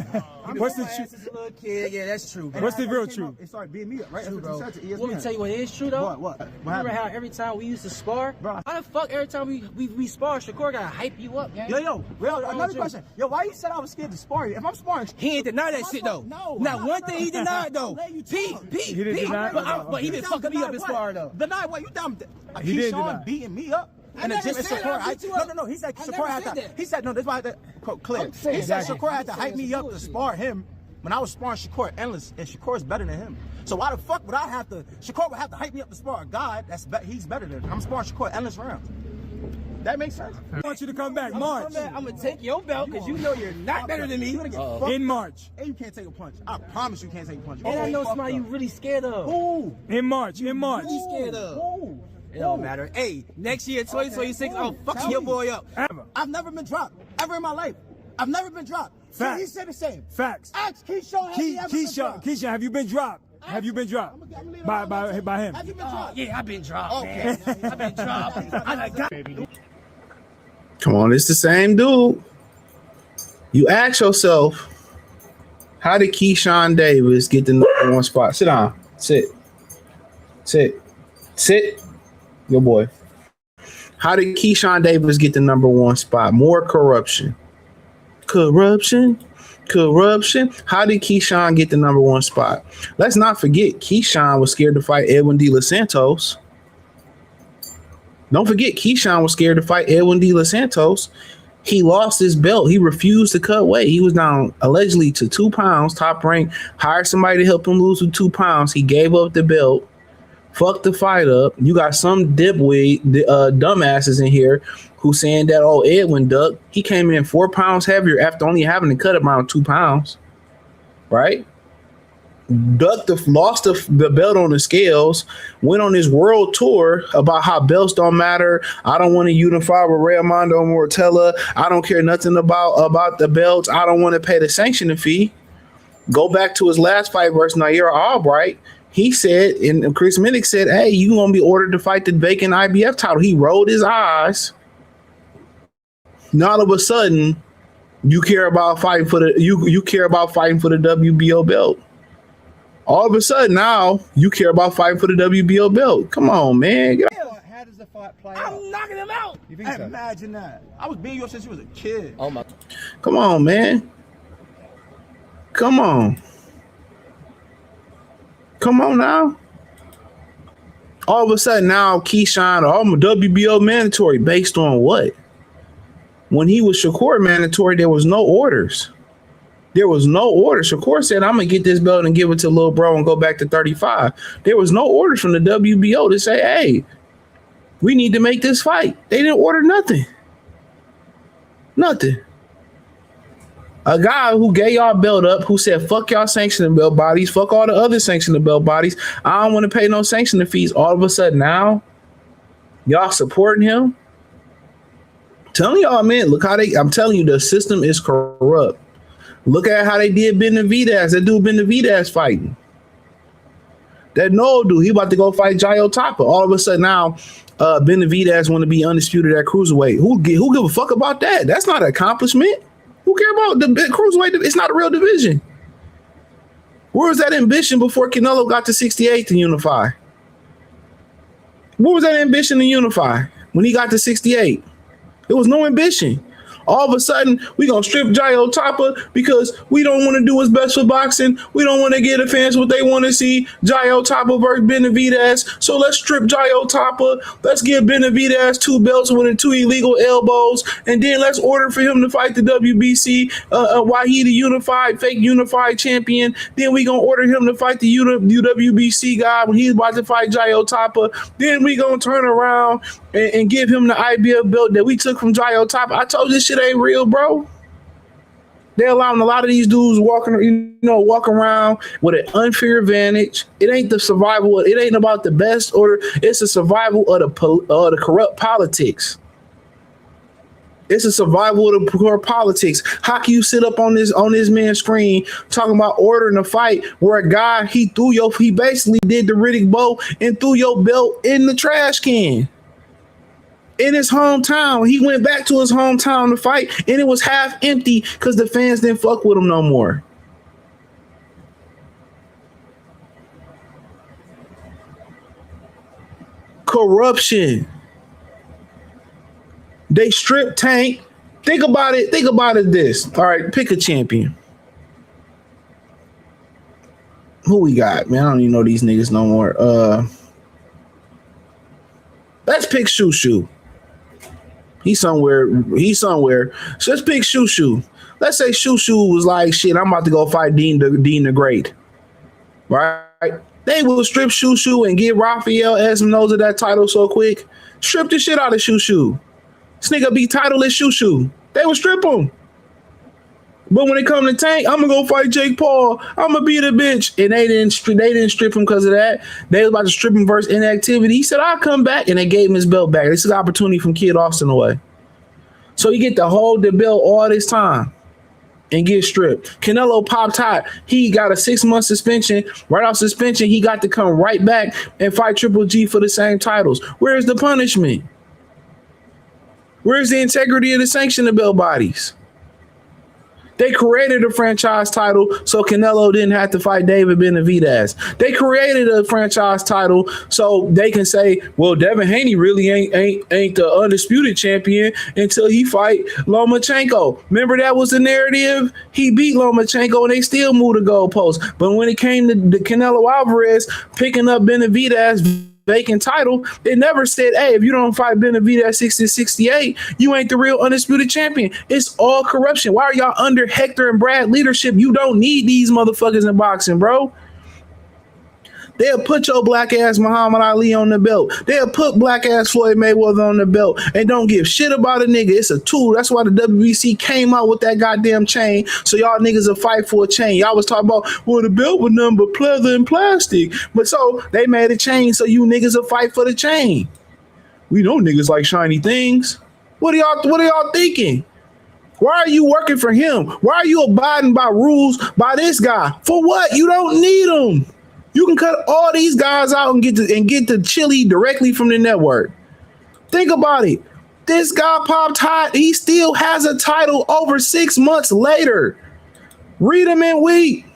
What's the truth? Since a little kid. Yeah, that's true. What's the real truth? It started beating me up, right? True, bro. Let me tell you what is true, though. What? Remember how every time we used to spar? Bro, how the fuck every time we spar, Shakur gotta hype you up, man? Yo, another question. Yo, why you said I was scared to spar you? If I'm sparring, he ain't deny that shit, though. No. Not one thing he denied, though. Pete. He didn't deny it? But he been fucking me up in spar, though. Deny what? You dumb. Keyshawn beating me up? in the gym. And Shakur, no. He said Shakur had to. He said no. This is why I had to clear. He said Shakur had to hype me up to spar him when I was sparring Shakur endless, and Shakur is better than him. So why the fuck would I have to? Shakur would have to hype me up to spar a guy he's better than. I'm sparring Shakur endless rounds. That makes sense. I want you to come back March. I'm gonna take your belt because you know you're not better than me. In March. And you can't take a punch. I promise you can't take a punch. And I know somebody you really scared of. Who? In March. Really scared of. Who? It don't matter. Hey, next year, 2026, I'll fuck your boy up. I've never been dropped ever in my life. I've never been dropped. So he said the same. Facts. Ask Keyshawn, have you ever been dropped? Keyshawn, have you been dropped? Have you been dropped by him? Have you been dropped? Yeah, I've been dropped, man. I've been dropped. Come on, it's the same dude. You ask yourself, how did Keyshawn Davis get the number one spot? Sit down. Sit. Your boy. How did Keyshawn Davis get the number one spot? More corruption. Corruption. How did Keyshawn get the number one spot? Let's not forget, Keyshawn was scared to fight Edwin De Los Santos. Don't forget, Keyshawn was scared to fight Edwin De Los Santos. He lost his belt. He refused to cut weight. He was down allegedly to 2 pounds, top rank. Hired somebody to help him lose to 2 pounds. He gave up the belt. Fucked the fight up. You got some dipwit, dumbasses in here who saying that, oh, Edwin ducked. He came in 4 pounds heavier after only having to cut around 2 pounds. Right? Lost the belt on the scales, went on his world tour about how belts don't matter. I don't want to unify with Raimondo Mortella. I don't care nothing about the belts. I don't want to pay the sanctioning fee. Go back to his last fight versus Nair Albright. He said, and Chris Minnick said, hey, you going to be ordered to fight the vacant IBF title. He rolled his eyes. Now all of a sudden, you care about fighting for the you care about fighting for the WBO belt. All of a sudden now you care about fighting for the WBO belt. Come on, man. How does the fight play out? I'm knocking him out. You think so? Imagine that. I was beating you up since you was a kid. Oh my. Come on, man. Come on now. All of a sudden now Keyshawn, I'm a WBO mandatory based on what? When he was Shakur mandatory, there was no orders. Shakur said, I'm going to get this belt and give it to Lil Bro and go back to 35. There was no orders from the WBO to say, hey, we need to make this fight. They didn't order nothing. A guy who gave y'all belt up, who said, fuck y'all sanctioning belt bodies, fuck all the other sanctioning belt bodies. I don't want to pay no sanctioning fees. All of a sudden now, y'all supporting him. Telling y'all, man, I'm telling you, the system is corrupt. Look at how they did Benavidez. That dude Benavidez fighting. That no dude, he about to go fight Jayo Tapa. All of a sudden now, Benavidez want to be undisputed at cruiserweight. Who give a fuck about that? That's not an accomplishment. Who care about the cruiserweight? It's not a real division. Where was that ambition before Canelo got to 68 to unify? Where was that ambition to unify when he got to 68? There was no ambition. All of a sudden, we going to strip Jayo Tapa because we don't want to do what's best for boxing. We don't want to give the fans what they want to see. Jayo Tapa versus Benavidez. So let's strip Jayo Tapa. Let's give Benavidez 2 belts with 2 illegal elbows. And then let's order for him to fight the WBC while he the fake unified champion. Then we going to order him to fight the UWBC guy when he's about to fight Jayo Tapa. Then we going to turn around and give him the IBF belt that we took from Jayo Tapa. I told you this shit ain't real, bro. They're allowing a lot of these dudes walk around with an unfair advantage. It ain't the survival. It ain't about the best order. It's the survival of the corrupt politics. It's a survival of the corrupt politics. How can you sit up on this man's screen talking about ordering a fight where a guy he basically did the Riddick Bowe and threw your belt in the trash can? In his hometown, he went back to his hometown to fight, and it was half empty because the fans didn't fuck with him no more. Corruption. They strip Tank. Think about it this. All right, pick a champion. Who we got, man? I don't even know these niggas no more. Let's pick Shushu. He's somewhere. So let's pick Shushu. Let's say Shushu was like, shit, I'm about to go fight Dean the Great. Right? They will strip Shushu and get Rafael Espinoza that title so quick. Strip the shit out of Shushu. This nigga be titleless Shushu. They will strip him. But when it come to Tank, I'm gonna go fight Jake Paul. I'm gonna beat a bitch, and they didn't strip him because of that. They was about to strip him versus inactivity. He said, "I'll come back," and they gave him his belt back. This is an opportunity from Kid Austin away. So he get to hold the belt all this time and get stripped. Canelo popped hot. He got a 6-month suspension. Right off suspension, he got to come right back and fight Triple G for the same titles. Where's the punishment? Where's the integrity of the sanctioning belt bodies? They created a franchise title so Canelo didn't have to fight David Benavidez. They created a franchise title so they can say, well, Devin Haney really ain't the undisputed champion until he fight Lomachenko. Remember that was the narrative? He beat Lomachenko and they still moved the goalposts. But when it came to the Canelo Alvarez picking up Benavidez vacant title, they never said, hey, if you don't fight Benavidez 60-68, you ain't the real undisputed champion. It's all corruption. Why are y'all under Hector and Brad leadership? You don't need these motherfuckers in boxing, bro. They'll put your black ass Muhammad Ali on the belt. They'll put black ass Floyd Mayweather on the belt and don't give shit about a nigga. It's a tool. That's why the WBC came out with that goddamn chain. So y'all niggas will fight for a chain. Y'all was talking about, well, the belt was nothing but pleather and plastic. But so they made a chain so you niggas will fight for the chain. We know niggas like shiny things. What are y'all thinking? Why are you working for him? Why are you abiding by rules by this guy? For what? You don't need them. You can cut all these guys out and get the chili directly from the network. Think about it. This guy popped hot. He still has a title over 6 months later. Read him and weep.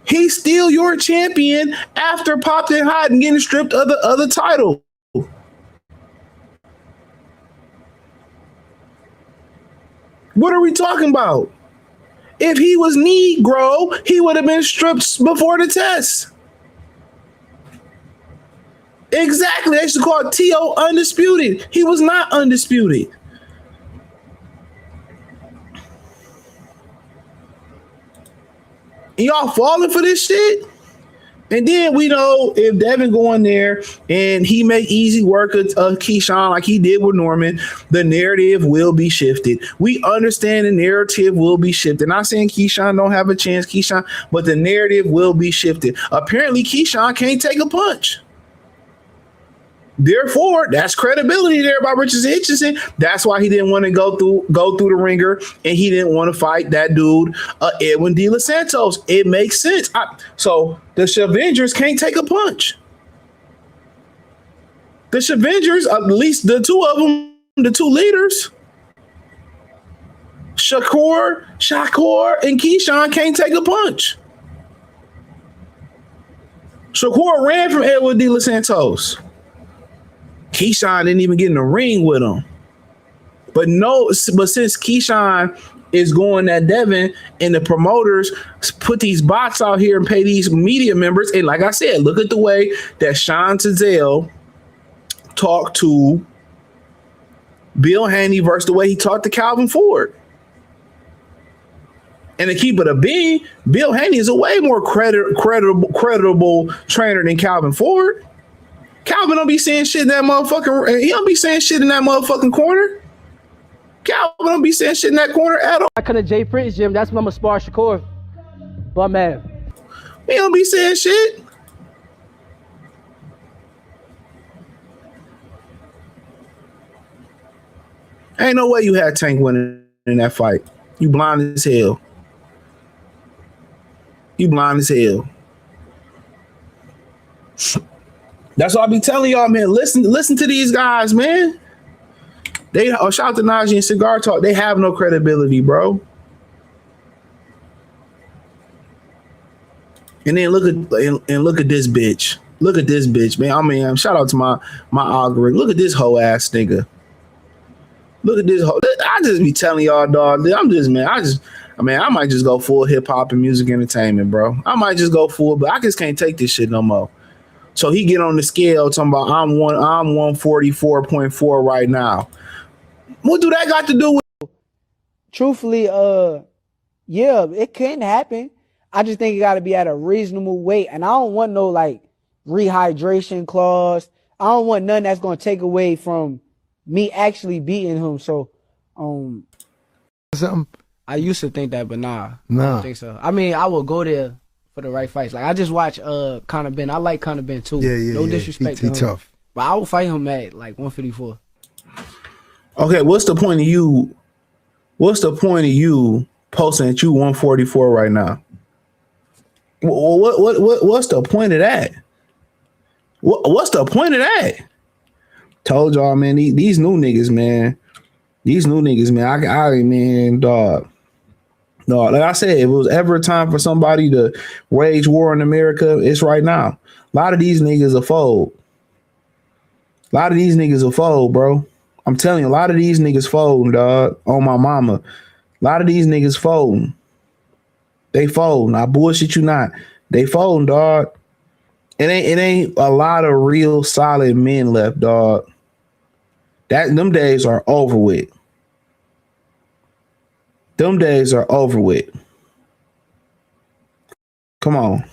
He's still your champion after popping hot and getting stripped of the other title. What are we talking about? If he was Negro, he would have been stripped before the test. Exactly. They used to call T.O. undisputed. He was not undisputed. And y'all falling for this shit? And then we know if Devin go in there and he make easy work of Keyshawn like he did with Norman, the narrative will be shifted. We understand the narrative will be shifted. Not saying Keyshawn don't have a chance, but the narrative will be shifted. Apparently, Keyshawn can't take a punch. Therefore, that's credibility there by Richardson Hitchison. That's why he didn't want to go through the ringer, and he didn't want to fight that dude, Edwin De Los Santos. It makes sense. So the Shavengers can't take a punch. The Shavengers, at least the two of them, the two leaders, Shakur, and Keyshawn can't take a punch. Shakur ran from Edwin De Los Santos. Keyshawn didn't even get in the ring with him. But since Keyshawn is going at Devin and the promoters put these bots out here and pay these media members, and like I said, look at the way that Sean Tizell talked to Bill Haney versus the way he talked to Calvin Ford. And to keep it a bean, Bill Haney is a way more credible trainer than Calvin Ford. Calvin don't be saying shit in that motherfucking. He don't be saying shit in that motherfucking corner. Calvin don't be saying shit in that corner at all. I come to Jay Prince gym. That's when I'm gonna spar Shakur. But man, he don't be saying shit. Ain't no way you had Tank winning in that fight. You blind as hell. You blind as hell. That's why I be telling y'all, man. Listen to these guys, man. They shout out to Najee and Cigar Talk. They have no credibility, bro. And then look at this bitch. Look at this bitch, man. I mean, shout out to my algorithm. Look at this hoe ass nigga. Look at this hoe. I just be telling y'all, dog. I might just go full hip hop and music entertainment, bro. I might just go full, but I just can't take this shit no more. So he get on the scale talking about I'm 144.4 right now. What do that got to do with? Truthfully, yeah, it can happen. I just think it got to be at a reasonable weight, and I don't want no like rehydration clause. I don't want nothing that's gonna take away from me actually beating him. So, Something. I used to think that, but nah, I Nah. don't think so. I mean, I will go there for the right fights. Like I just watched Conor Ben. I like Conor Ben too. Yeah. No disrespect He to him, tough. but I will fight him at like 154. Okay, what's the point of you? What's the point of you posting at you 144 right now? What's the point of that? What's the point of that? Told y'all, man. These new niggas, man. These new niggas, man. I man, dog. No, like I said, if it was ever time for somebody to wage war in America, it's right now. A lot of these niggas are fold. A lot of these niggas are fold, bro. I'm telling you, a lot of these niggas fold, dog. On my mama. A lot of these niggas fold. They fold. I bullshit you not. They fold, dog. It ain't a lot of real solid men left, dog. Them days are over with. Them days are over with. Come on.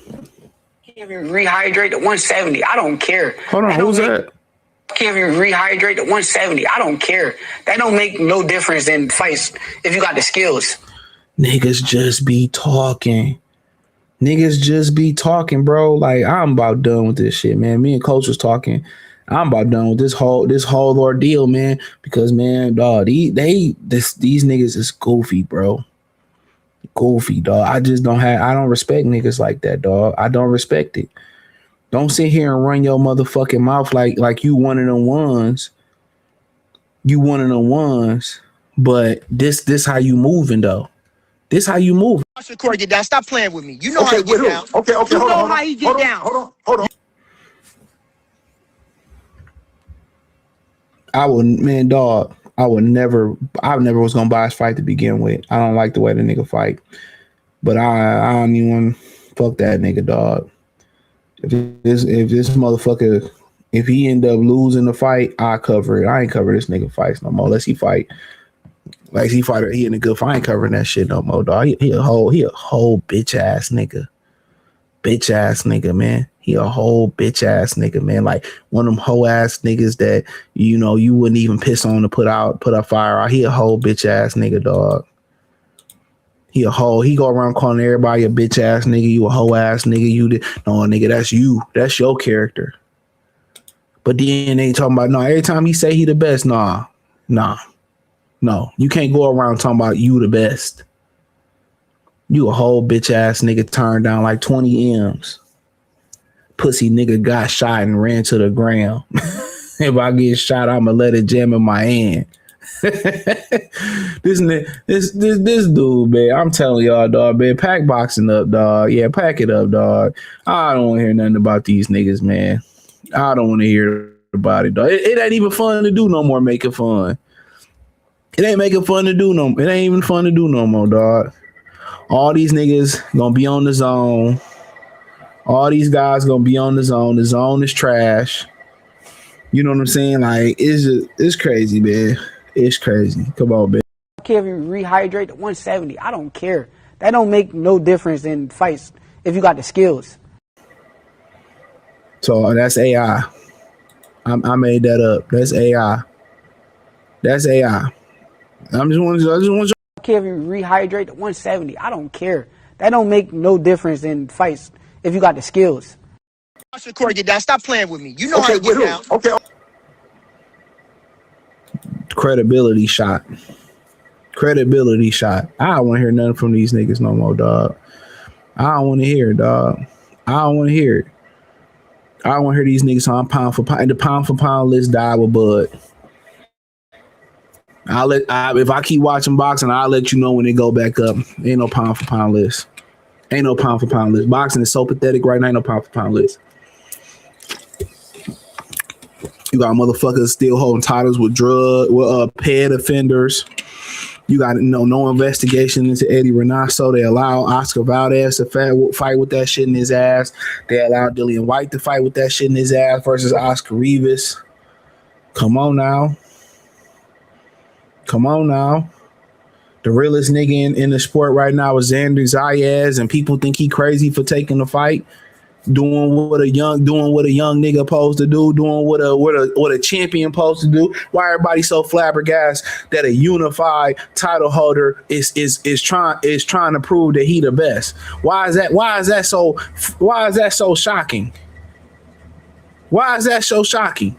Can't even rehydrate to 170. I don't care. Hold on, who's that? Can't even rehydrate to 170. I don't care. That don't make no difference in fights if you got the skills. Niggas just be talking. Niggas just be talking, bro. Like, I'm about done with this shit, man. Me and Coach was talking. I'm about done with this whole ordeal, man. Because, man, dog, these niggas is goofy, bro. Goofy, dog. I don't respect niggas like that, dog. I don't respect it. Don't sit here and run your motherfucking mouth like you one of them ones. You one of them ones. But this how you moving, though. This how you move. Shakur, get down. Stop playing with me. You know how he get down. Okay. You know how he get down. Hold on. I would never was gonna buy his fight to begin with. I don't like the way the nigga fight. But I don't even fuck that nigga, dog. If this motherfucker, if he end up losing the fight, I cover it. I ain't cover this nigga fights no more. Unless he fight. Like he in a good fight. I ain't covering that shit no more, dog. He a whole bitch ass nigga. Bitch ass nigga, man. He a whole bitch ass nigga, man. Like one of them hoe ass niggas that you wouldn't even piss on to put a fire out. He a whole bitch ass nigga, dog. He go around calling everybody a bitch ass nigga. You a hoe ass nigga. No, nigga, that's you. That's your character. But then they talking about, no, every time he say he the best, nah. No, you can't go around talking about you the best. You a whole bitch ass nigga turned down like 20 M's. Pussy nigga got shot and ran to the ground. If I get shot, I'ma let it jam in my hand. This dude, man. I'm telling y'all, dog, man. Pack boxing up, dog. Yeah, pack it up, dog. I don't want to hear nothing about these niggas, man. I don't want to hear about it, dog. It ain't even fun to do no more. Making fun. It ain't making fun to do no. It ain't even fun to do no more, dog. All these niggas gonna be on the zone. All these guys gonna be on the zone. The zone is trash. You know what I'm saying? Like it's crazy, man. It's crazy. Come on, man. I can't even rehydrate to 170. I don't care. That don't make no difference in fights if you got the skills. So that's AI. I made that up. That's AI. That's AI. I just want you. I can't even rehydrate to 170. I don't care. That don't make no difference in fights if you got the skills. Shakur, get down. Stop playing with me. You know how he get down. Okay. Credibility shot. I don't want to hear nothing from these niggas no more, dog. I don't want to hear it, dog. I don't want to hear it. I don't want to hear these niggas on pound for pound. The pound for pound list die with Bud. If I keep watching boxing, I'll let you know when it go back up. Ain't no pound for pound list. Boxing is so pathetic right now. Ain't no pound for pound list. You got motherfuckers still holding titles with ped offenders. You got no investigation into Eddie Renato. They allow Oscar Valdez to fight with that shit in his ass. They allow Dillian White to fight with that shit in his ass versus Oscar Rivas. Come on now. Come on now. The realest nigga in the sport right now is Xander Zayas, and people think he crazy for taking the fight. Doing what a young nigga supposed to do, doing what a champion supposed to do. Why everybody so flabbergasted that a unified title holder is trying to prove that he the best? Why is that so shocking? Why is that so shocking?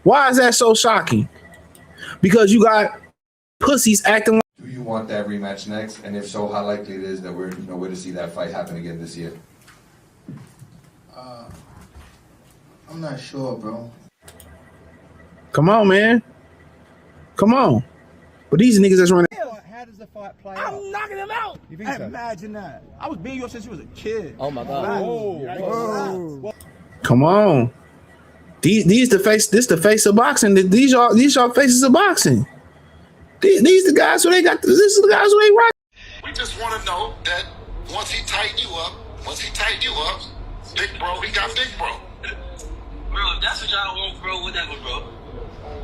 Why is that so shocking? Because you got pussies acting like. Do you want that rematch next? And if so, how likely it is that we're to see that fight happen again this year? I'm not sure, bro. Come on, man. Come on. But these niggas that's running. How does the fight play out? I'm knocking him out. You think so? Imagine that. I was beating you up since you was a kid. Oh my God. Whoa. Come on. This the face of boxing. These y'all faces of boxing. These the guys who they got. This is the guys who they rock. We just want to know that once he tighten you up, big bro, he got big bro. Bro, if that's what y'all want, bro, whatever, bro.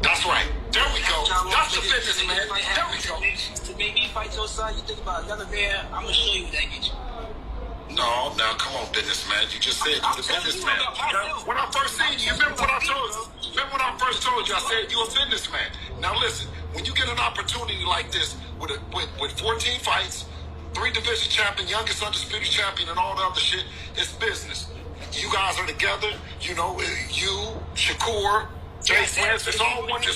That's right. There we go. That's the business, man. There we go. To make me fight your son, you think about another man, I'm going to show you what that gets you. No, now come on, businessman. You just said you're the businessman. When I first seen you, remember what I told you? Remember when I first told you? I said you're a businessman. Now listen, when you get an opportunity like this with 14 fights, 3 division champion, youngest undisputed champion, and all the other shit, it's business. You guys are together, you know, you, Shakur, Jay Prince, it's all one, we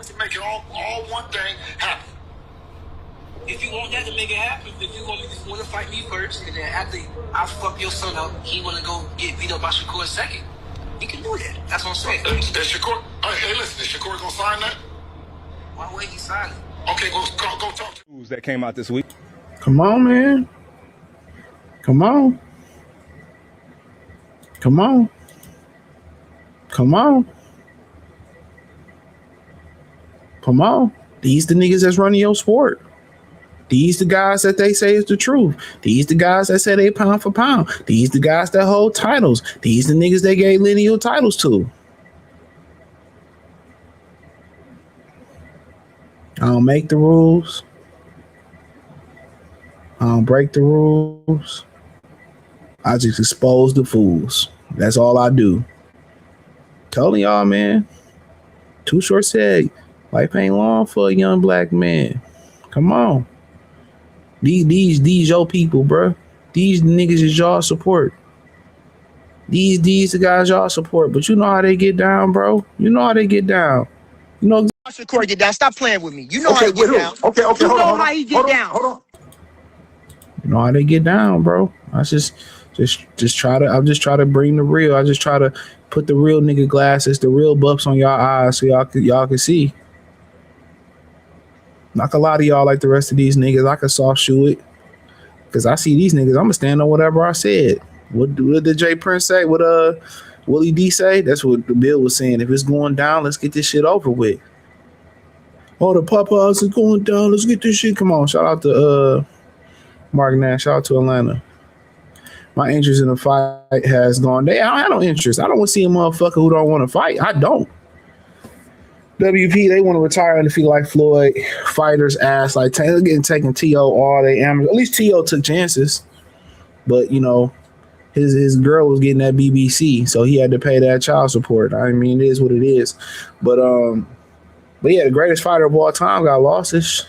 can make it all one thing happen. If you want that to make it happen, if you want to fight me first, and then after I fuck your son up, he want to go get beat up by Shakur second, you can do that. That's what I'm saying. Is Shakur, hey, listen, is Shakur going to sign that? Why would he sign it? Okay, go talk to News that came out this week. Come on, man. Come on. Come on. Come on. Come on. These the niggas that's running your sport. These the guys that they say is the truth. These the guys that say they pound for pound. These the guys that hold titles. These the niggas they gave lineal titles to. I don't make the rules. I don't break the rules. I just expose the fools. That's all I do. Telling y'all, man. Too Short said, life ain't long for a young black man. Come on. These your people, bro. These niggas is y'all support. These the guys y'all support. But you know how they get down, bro. You know how they get down. You know. Shakur get down. Stop playing with me. You know how he get down. Okay. You know how he get down. Hold on. You know how they get down, bro. I just try to bring the real. I just try to put the real nigga glasses, the real buffs on y'all eyes so y'all can see. Not a lot of y'all like the rest of these niggas. I can soft shoe it. Cause I see these niggas, I'm gonna stand on whatever I said. What did Jay Prince say? What Willie D say? That's what the Bill was saying. If it's going down, let's get this shit over with. Oh, the Papas is going down. Let's get this shit. Come on. Shout out to Mark Nash. Shout out to Atlanta. My interest in the fight has gone down. I don't have no interest. I don't want to see a motherfucker who don't want to fight. I don't. WP, they want to retire and feel like Floyd. Fighters ass like getting taken TO all they amateurs. At least TO took chances, but you know his girl was getting that BBC, so he had to pay that child support. I mean, it is what it is. But yeah, the greatest fighter of all time got losses.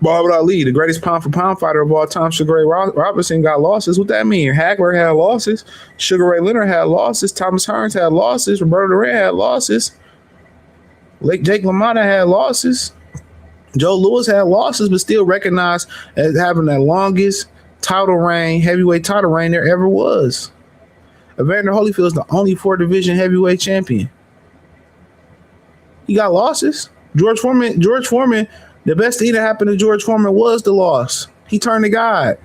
Muhammad Ali, the greatest pound for pound fighter of all time, Sugar Ray Robinson got losses. What that mean? Hagler had losses. Sugar Ray Leonard had losses. Thomas Hearns had losses. Roberto Duran had losses. Jake LaMotta had losses. Joe Louis had losses, but still recognized as having the longest title reign, heavyweight title reign there ever was. Evander Holyfield is the only 4-division heavyweight champion. He got losses. George Foreman, the best thing that happened to George Foreman was the loss. He turned to God.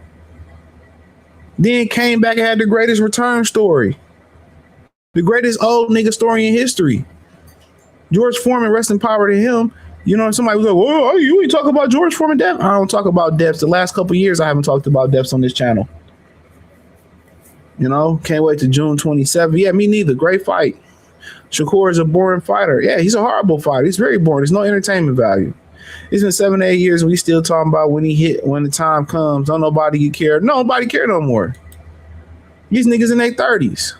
Then came back and had the greatest return story. The greatest old nigga story in history. George Foreman, rest in power to him, You know, somebody was like, "Well, you ain't talk about George Foreman depth." I don't talk about depths. The last couple of years, I haven't talked about depths on this channel. You know, can't wait to June 27th. Yeah, me neither. Great fight. Shakur is a boring fighter. Yeah, he's a horrible fighter. He's very boring. There's no entertainment value. It's been 7 to 8 years and we still talking about when the time comes. Don't nobody care. Nobody care no more. These niggas in their 30s.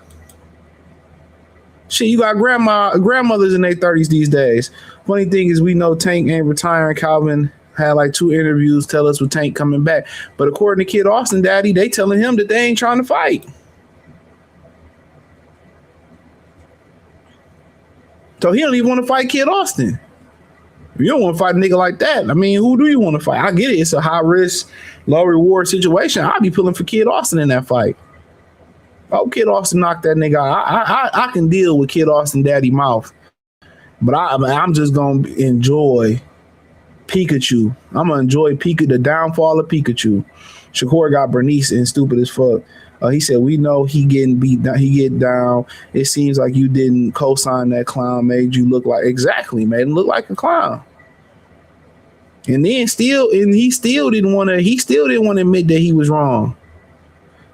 Shit, you got grandmothers in their 30s these days. Funny thing is, we know Tank ain't retiring. Calvin had like 2 interviews tell us with Tank coming back. But according to Kid Austin Daddy, they telling him that they ain't trying to fight. So he don't even want to fight Kid Austin. You don't want to fight a nigga like that. I mean, who do you want to fight? I get it. It's a high risk, low reward situation. I'll be pulling for Kid Austin in that fight. Oh, Kid Austin knocked that nigga out. I can deal with Kid Austin daddy mouth. But I'm just going to enjoy Pikachu. I'm going to enjoy the downfall of Pikachu. Shakur got Bernice and stupid as fuck. He said, we know he getting beat down. He get down. It seems like you didn't co-sign that clown, made you look like, exactly, made him look like a clown. And then he still didn't want to admit that he was wrong.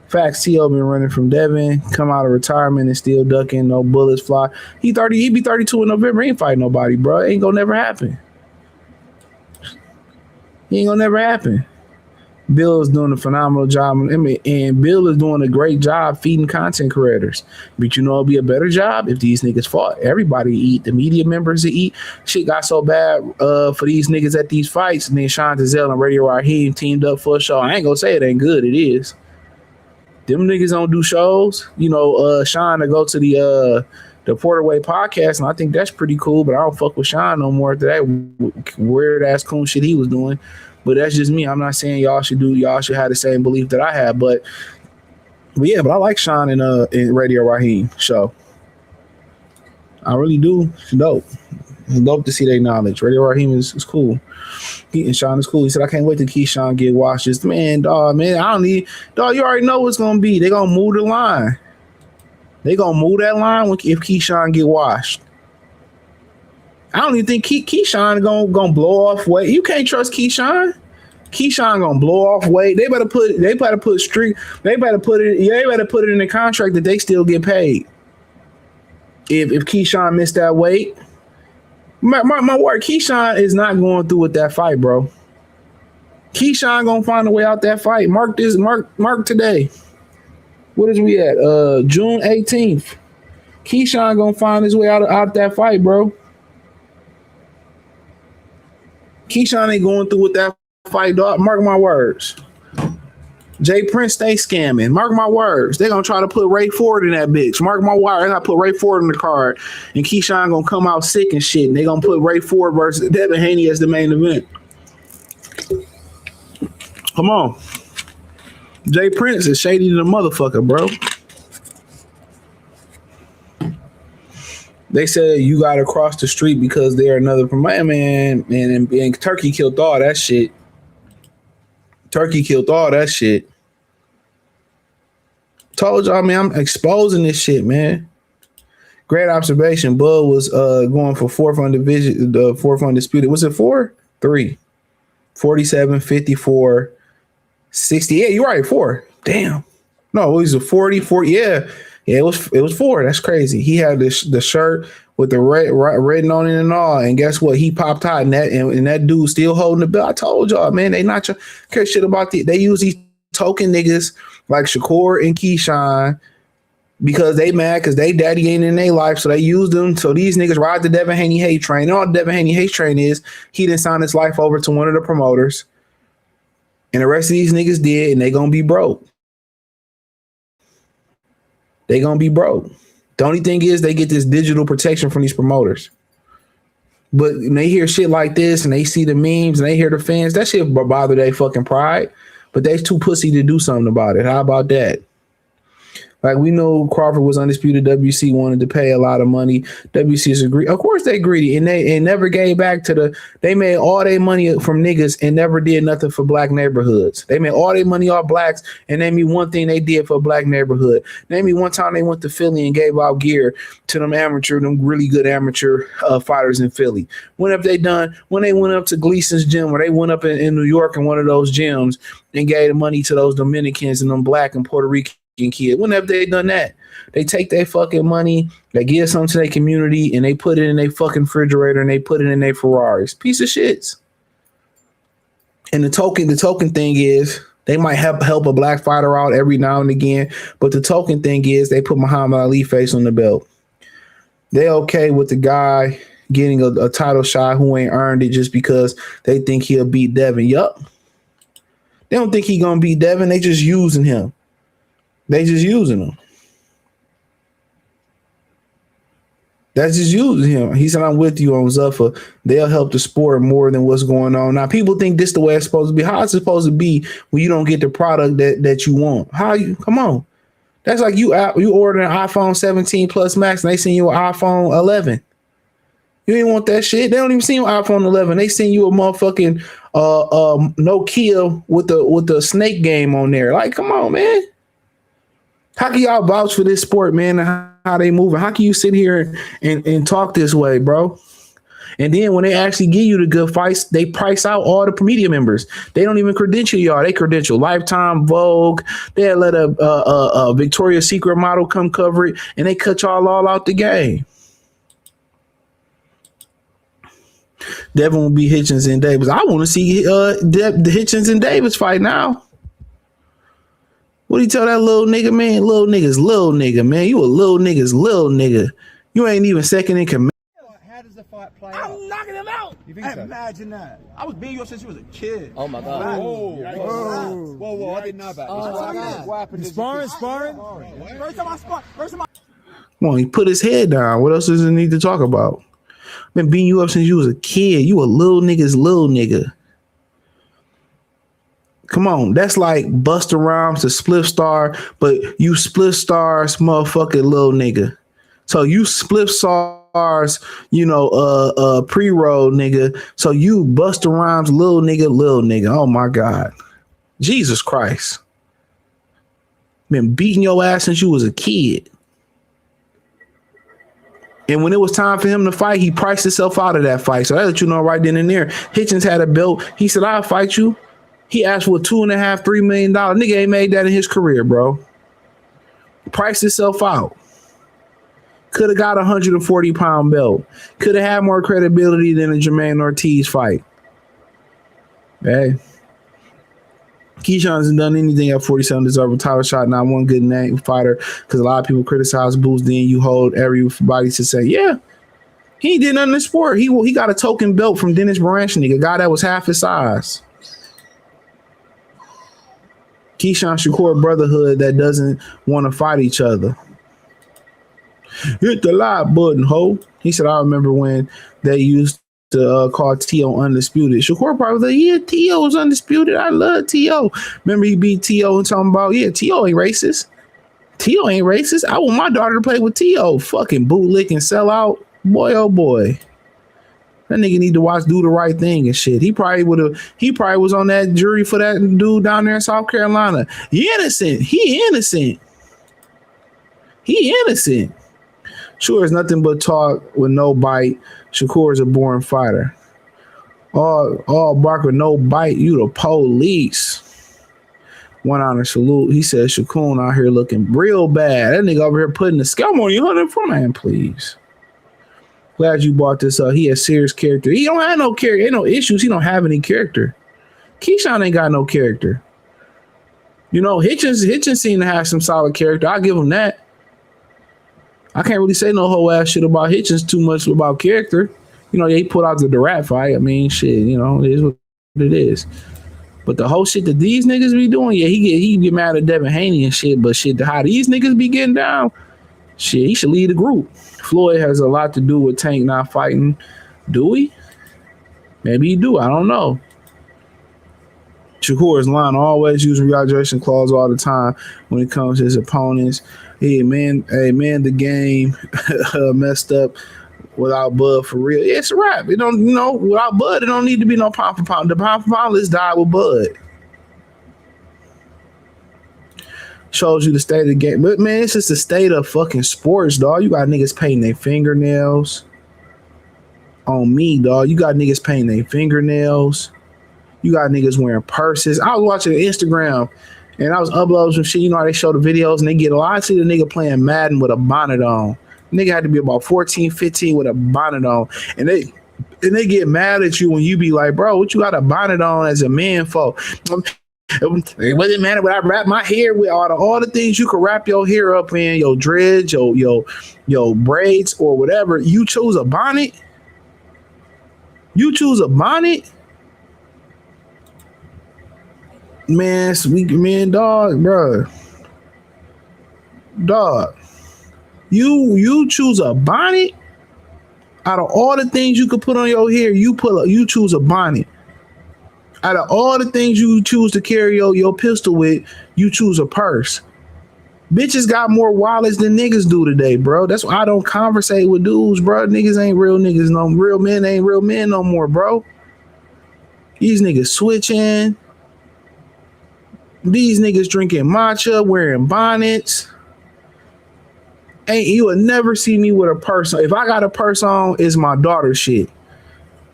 Facts, T.O. been running from Devin, come out of retirement and still ducking, no bullets fly. He be 32 in November. He ain't fighting nobody, bro. It ain't gonna never happen. Bill is doing a phenomenal job. And Bill is doing a great job feeding content creators. But you know it'll be a better job if these niggas fought. Everybody eat. The media members to eat. Shit got so bad for these niggas at these fights. And then Sean Tizell and Radio Raheem teamed up for a show. I ain't gonna say it ain't good. It is. Them niggas don't do shows. You know, Sean to go to the Porterway podcast, and I think that's pretty cool, but I don't fuck with Sean no more after that weird ass coon shit he was doing. But that's just me. I'm not saying y'all should have the same belief that I have, but yeah, but I like Sean in Radio Raheem show. I really do. It's dope. It's dope to see their knowledge. Radio Raheem is cool. And Sean is cool. He said, I can't wait to Keyshawn get washed. Just man, I don't need dog, you already know what's gonna be. They're gonna move the line. They gonna move that line if Keyshawn get washed. I don't even think Keyshawn gonna blow off weight. You can't trust Keyshawn. Keyshawn gonna blow off weight. They better put it in the contract that they still get paid. If Keyshawn missed that weight, my word, Keyshawn is not going through with that fight, bro. Keyshawn gonna find a way out that fight. Mark today. What is we at? June 18th. Keyshawn gonna find his way out that fight, bro. Keyshawn ain't going through with that fight, dog. Mark my words. Jay Prince stay scamming. Mark my words. They're going to try to put Ray Ford in that bitch. Mark my words. I put Ray Ford in the card. And Keyshawn going to come out sick and shit. And they're going to put Ray Ford versus Devin Haney as the main event. Come on. Jay Prince is shady to the motherfucker, bro. They said you got to cross the street because they're another promoter, man. And Turkey killed all that shit. Told y'all, man, I'm exposing this shit, man. Great observation. Bud was going for fourth undisputed. Was it 4? 3. 47, 54, 60. Yeah, you're right. 4. Damn. No, it was a 40. Yeah. Yeah, it was 4. That's crazy. He had the shirt with the red on it and all. And guess what? He popped out and that dude still holding the belt. I told y'all, man, they not care shit about they use these token niggas like Shakur and Keyshawn because they mad because they daddy ain't in their life. So they use them. So these niggas ride the Devin Haney hate train. And all the Devin Haney hate train is he didn't sign his life over to one of the promoters. And the rest of these niggas did, and they gonna be broke. The only thing is they get this digital protection from these promoters. But when they hear shit like this and they see the memes and they hear the fans, that shit bother their fucking pride. But they too pussy to do something about it. How about that? Like, we know Crawford was undisputed. WC wanted to pay a lot of money. WC is agree. Of course they greedy, and they never gave back to the. They made all their money from niggas and never did nothing for black neighborhoods. They made all their money off blacks, and name me one thing they did for a black neighborhood. Name me one time they went to Philly and gave out gear to them really good amateur fighters in Philly. When have they done? When they went up to Gleason's gym, or they went up in New York in one of those gyms and gave the money to those Dominicans and them black and Puerto Rican kid. When have they done that? They take their fucking money, they give something to their community, and they put it in their fucking refrigerator and they put it in their Ferraris. Piece of shits. And the token thing is they might help a black fighter out every now and again, but the token thing is they put Muhammad Ali face on the belt. They okay with the guy getting a title shot who ain't earned it just because they think he'll beat Devin. Yup. They don't think he gonna beat Devin. They just using him. They just using him. That's just using him. He said, I'm with you on Zuffa. They'll help the sport more than what's going on. Now, people think this the way it's supposed to be. How it's supposed to be when you don't get the product that you want? How you come on? That's like you order an iPhone 17 Plus Max and they send you an iPhone 11. You ain't want that shit. They don't even send you an iPhone 11. They send you a motherfucking Nokia with the snake game on there. Like, come on, man. How can y'all vouch for this sport, man, and how they moving? How can you sit here and talk this way, bro? And then when they actually give you the good fights, they price out all the media members. They don't even credential y'all. They credential Lifetime, Vogue. They let a Victoria's Secret model come cover it, and they cut y'all all out the game. Devin will be Hitchens and Davis. I want to see the Hitchens and Davis fight now. What do you tell that little nigga, man? Little nigga, man. You a little nigga. You ain't even second in command. How does the fight play out? I'm knocking him out. You think so? Imagine that. I was beating you up since you was a kid. Oh my God. Whoa. I didn't know about this. What happened? Sparring. First time I sparred. Come on, he put his head down. What else does he need to talk about? Been beating you up since you was a kid. You a little nigga. Come on, that's like Busta Rhymes to Spliff Star, but you Spliff Star's motherfucking little nigga. So you Spliff Star's, pre-roll nigga. So you Busta Rhymes little nigga. Oh my God. Jesus Christ. Been beating your ass since you was a kid. And when it was time for him to fight, he priced himself out of that fight. So I let you know right then and there. Hitchens had a belt. He said, I'll fight you. He asked for $2.5-3 million. Nigga ain't made that in his career, bro. Priced himself out. Could have got a 140-pound belt. Could have had more credibility than a Jermaine Ortiz fight. Hey. Keyshawn hasn't done anything at 47 deserve a title shot. Not one good name fighter. Because a lot of people criticize Boots. Then you hold everybody to say, yeah, he did nothing in the sport. He got a token belt from Dennis Baranchnik, a guy that was half his size. Keyshawn Shakur brotherhood that doesn't want to fight each other. Hit the like button, ho. He said, I remember when they used to call T.O. undisputed. Shakur probably was like, yeah, T.O. is undisputed. I love T.O. Remember he beat T.O. and talking about, yeah, T.O. ain't racist. T.O. ain't racist. I want my daughter to play with T.O. Fucking bootlick and sell out. Boy, oh boy. That nigga need to watch Do the Right Thing and shit. He probably was on that jury for that dude down there in South Carolina. He innocent. Sure, it's nothing but talk with no bite. Shakur is a boring fighter. All bark with no bite. You the police. One honor salute. He said Shakur out here looking real bad. That nigga over here putting the scum on you. 100 for man, please. Glad you brought this up. He has serious character. He don't have no character. Ain't no issues. He don't have any character. Keyshawn ain't got no character. Hitchens seemed to have some solid character. I'll give him that. I can't really say no whole ass shit about Hitchens too much about character. He put out the rat fight. I mean, shit, it is what it is. But the whole shit that these niggas be doing, yeah, he get mad at Devin Haney and shit, but shit, how these niggas be getting down, shit, he should lead the group. Floyd has a lot to do with Tank not fighting. Do he? Maybe he do. I don't know. Shakur is lying. Always use rehydration clause all the time when it comes to his opponents. Hey man, the game messed up without Bud for real. Yeah, it's a wrap. It don't, without Bud, it don't need to be no pound for pound. The pound for pound list died with Bud. Shows you the state of the game. But man, it's just the state of fucking sports, dog. You got niggas painting their fingernails. On me, dog. You got niggas painting their fingernails. You got niggas wearing purses. I was watching Instagram and I was uploading some shit. You know how they show the videos and they get a lot. I see the nigga playing Madden with a bonnet on. Nigga had to be about 14, 15 with a bonnet on. And they get mad at you when you be like, bro, what you got a bonnet on as a man for? It wasn't matter what I wrap my hair with, all the things you can wrap your hair up in, your dreads, your braids or whatever. You choose a bonnet. You choose a bonnet. Man, dog, bro. Dog. You choose a bonnet. Out of all the things you could put on your hair, you choose a bonnet. Out of all the things you choose to carry your pistol with, you choose a purse. Bitches got more wallets than niggas do today, bro. That's why I don't conversate with dudes, bro. Niggas ain't real niggas no real men ain't real men no more, bro. These niggas switching. These niggas drinking matcha, wearing bonnets. You will never see me with a purse on. If I got a purse on, it's my daughter's shit.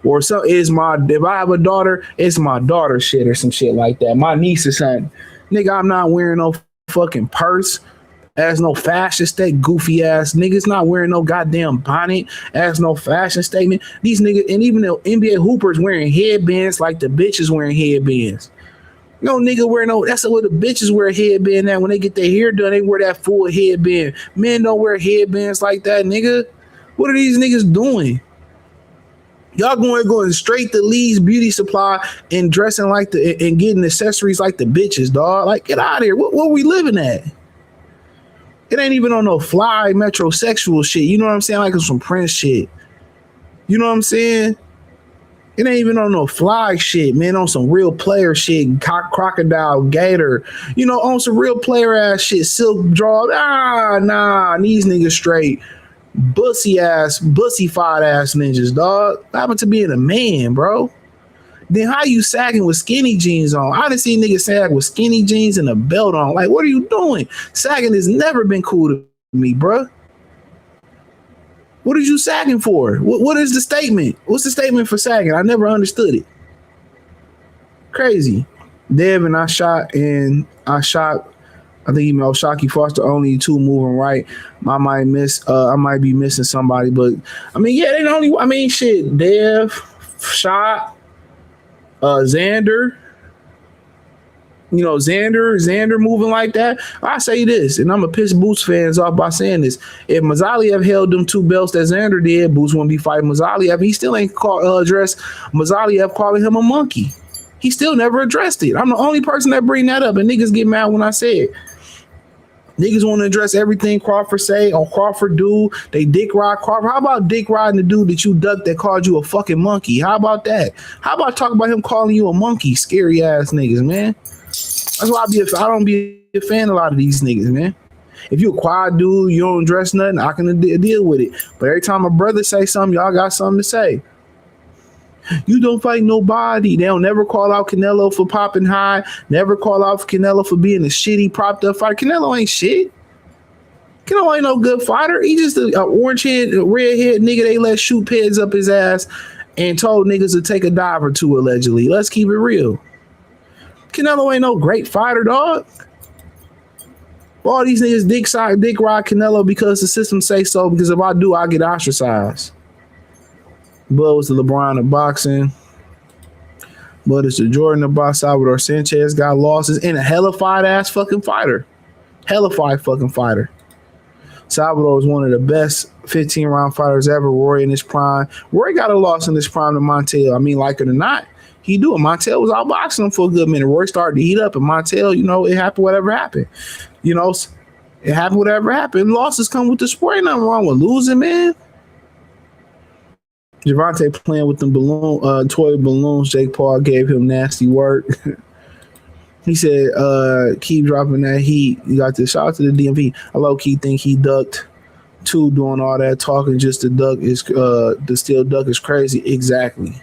Or if I have a daughter, it's my daughter's shit or some shit like that. My niece or something. Nigga, I'm not wearing no fucking purse. As no fashion statement, goofy ass niggas not wearing no goddamn bonnet. As no fashion statement. These niggas, and even the NBA hoopers wearing headbands like the bitches wearing headbands. No nigga wear that's what the bitches wear a headband at when they get their hair done. They wear that full headband. Men don't wear headbands like that, nigga. What are these niggas doing? Y'all going straight to Lee's Beauty Supply and dressing and getting accessories like the bitches, dog. Like, get out of here. What we living at? It ain't even on no fly metrosexual shit. You know what I'm saying? Like it's some Prince shit. You know what I'm saying? It ain't even on no fly shit, man. On some real player shit, crocodile, gator. On some real player ass shit, silk draw. Nah. These niggas straight bussy-fied ass ninjas, dog. What happened to being a man, bro? Then how you sagging with skinny jeans on? I done seen niggas sag with skinny jeans and a belt on. Like, what are you doing? Sagging has never been cool to me, bro. What are you sagging for? What is the statement? What's the statement for sagging? I never understood it. Crazy. Dev and I shot. I think Shocky Foster only two moving right. I might be missing somebody, but I mean, yeah, they only. I mean, shit. Dev shot. Xander. Xander moving like that. I say this, and I'm gonna piss Boots fans off by saying this. If Mazaliev held them two belts that Xander did, Boots wouldn't be fighting Mazaliev. He still ain't addressed Mazaliev calling him a monkey. He still never addressed it. I'm the only person that bring that up, and niggas get mad when I say it. Niggas want to address everything Crawford say or Crawford do. They dick ride Crawford. How about dick riding the dude that you ducked that called you a fucking monkey? How about that? How about talk about him calling you a monkey? Scary ass niggas, man. That's why I don't be a fan of a lot of these niggas, man. If you a quiet dude, you don't dress nothing, I can deal with it. But every time my brother say something, y'all got something to say. You don't fight nobody. They don't never call out Canelo for popping high. Never call out Canelo for being a shitty propped up fighter. Canelo ain't shit. Canelo ain't no good fighter. He just a orange head, red head nigga they let shoot pads up his ass and told niggas to take a dive or two allegedly. Let's keep it real. Canelo ain't no great fighter, dog. All these niggas dick ride Canelo because the system say so, because if I do, I get ostracized. Bud was the LeBron of boxing. Bud is the Jordan of boxing. Salvador Sanchez got losses and a hellified ass fucking fighter. Hellified fucking fighter. Salvador was one of the best 15-round fighters ever. Roy in his prime. Roy got a loss in his prime to Montel. I mean, like it or not, he do it. Montel was outboxing him for a good minute. Roy started to heat up, and Montel, it happened whatever happened. It happened whatever happened. Losses come with the sport. Ain't nothing wrong with losing, man. Gervonta playing with them toy balloons. Jake Paul gave him nasty work. He said, keep dropping that heat. You got this. Shout out to the DMV. I low key think he ducked too, doing all that talking just to duck is to still duck is crazy. Exactly.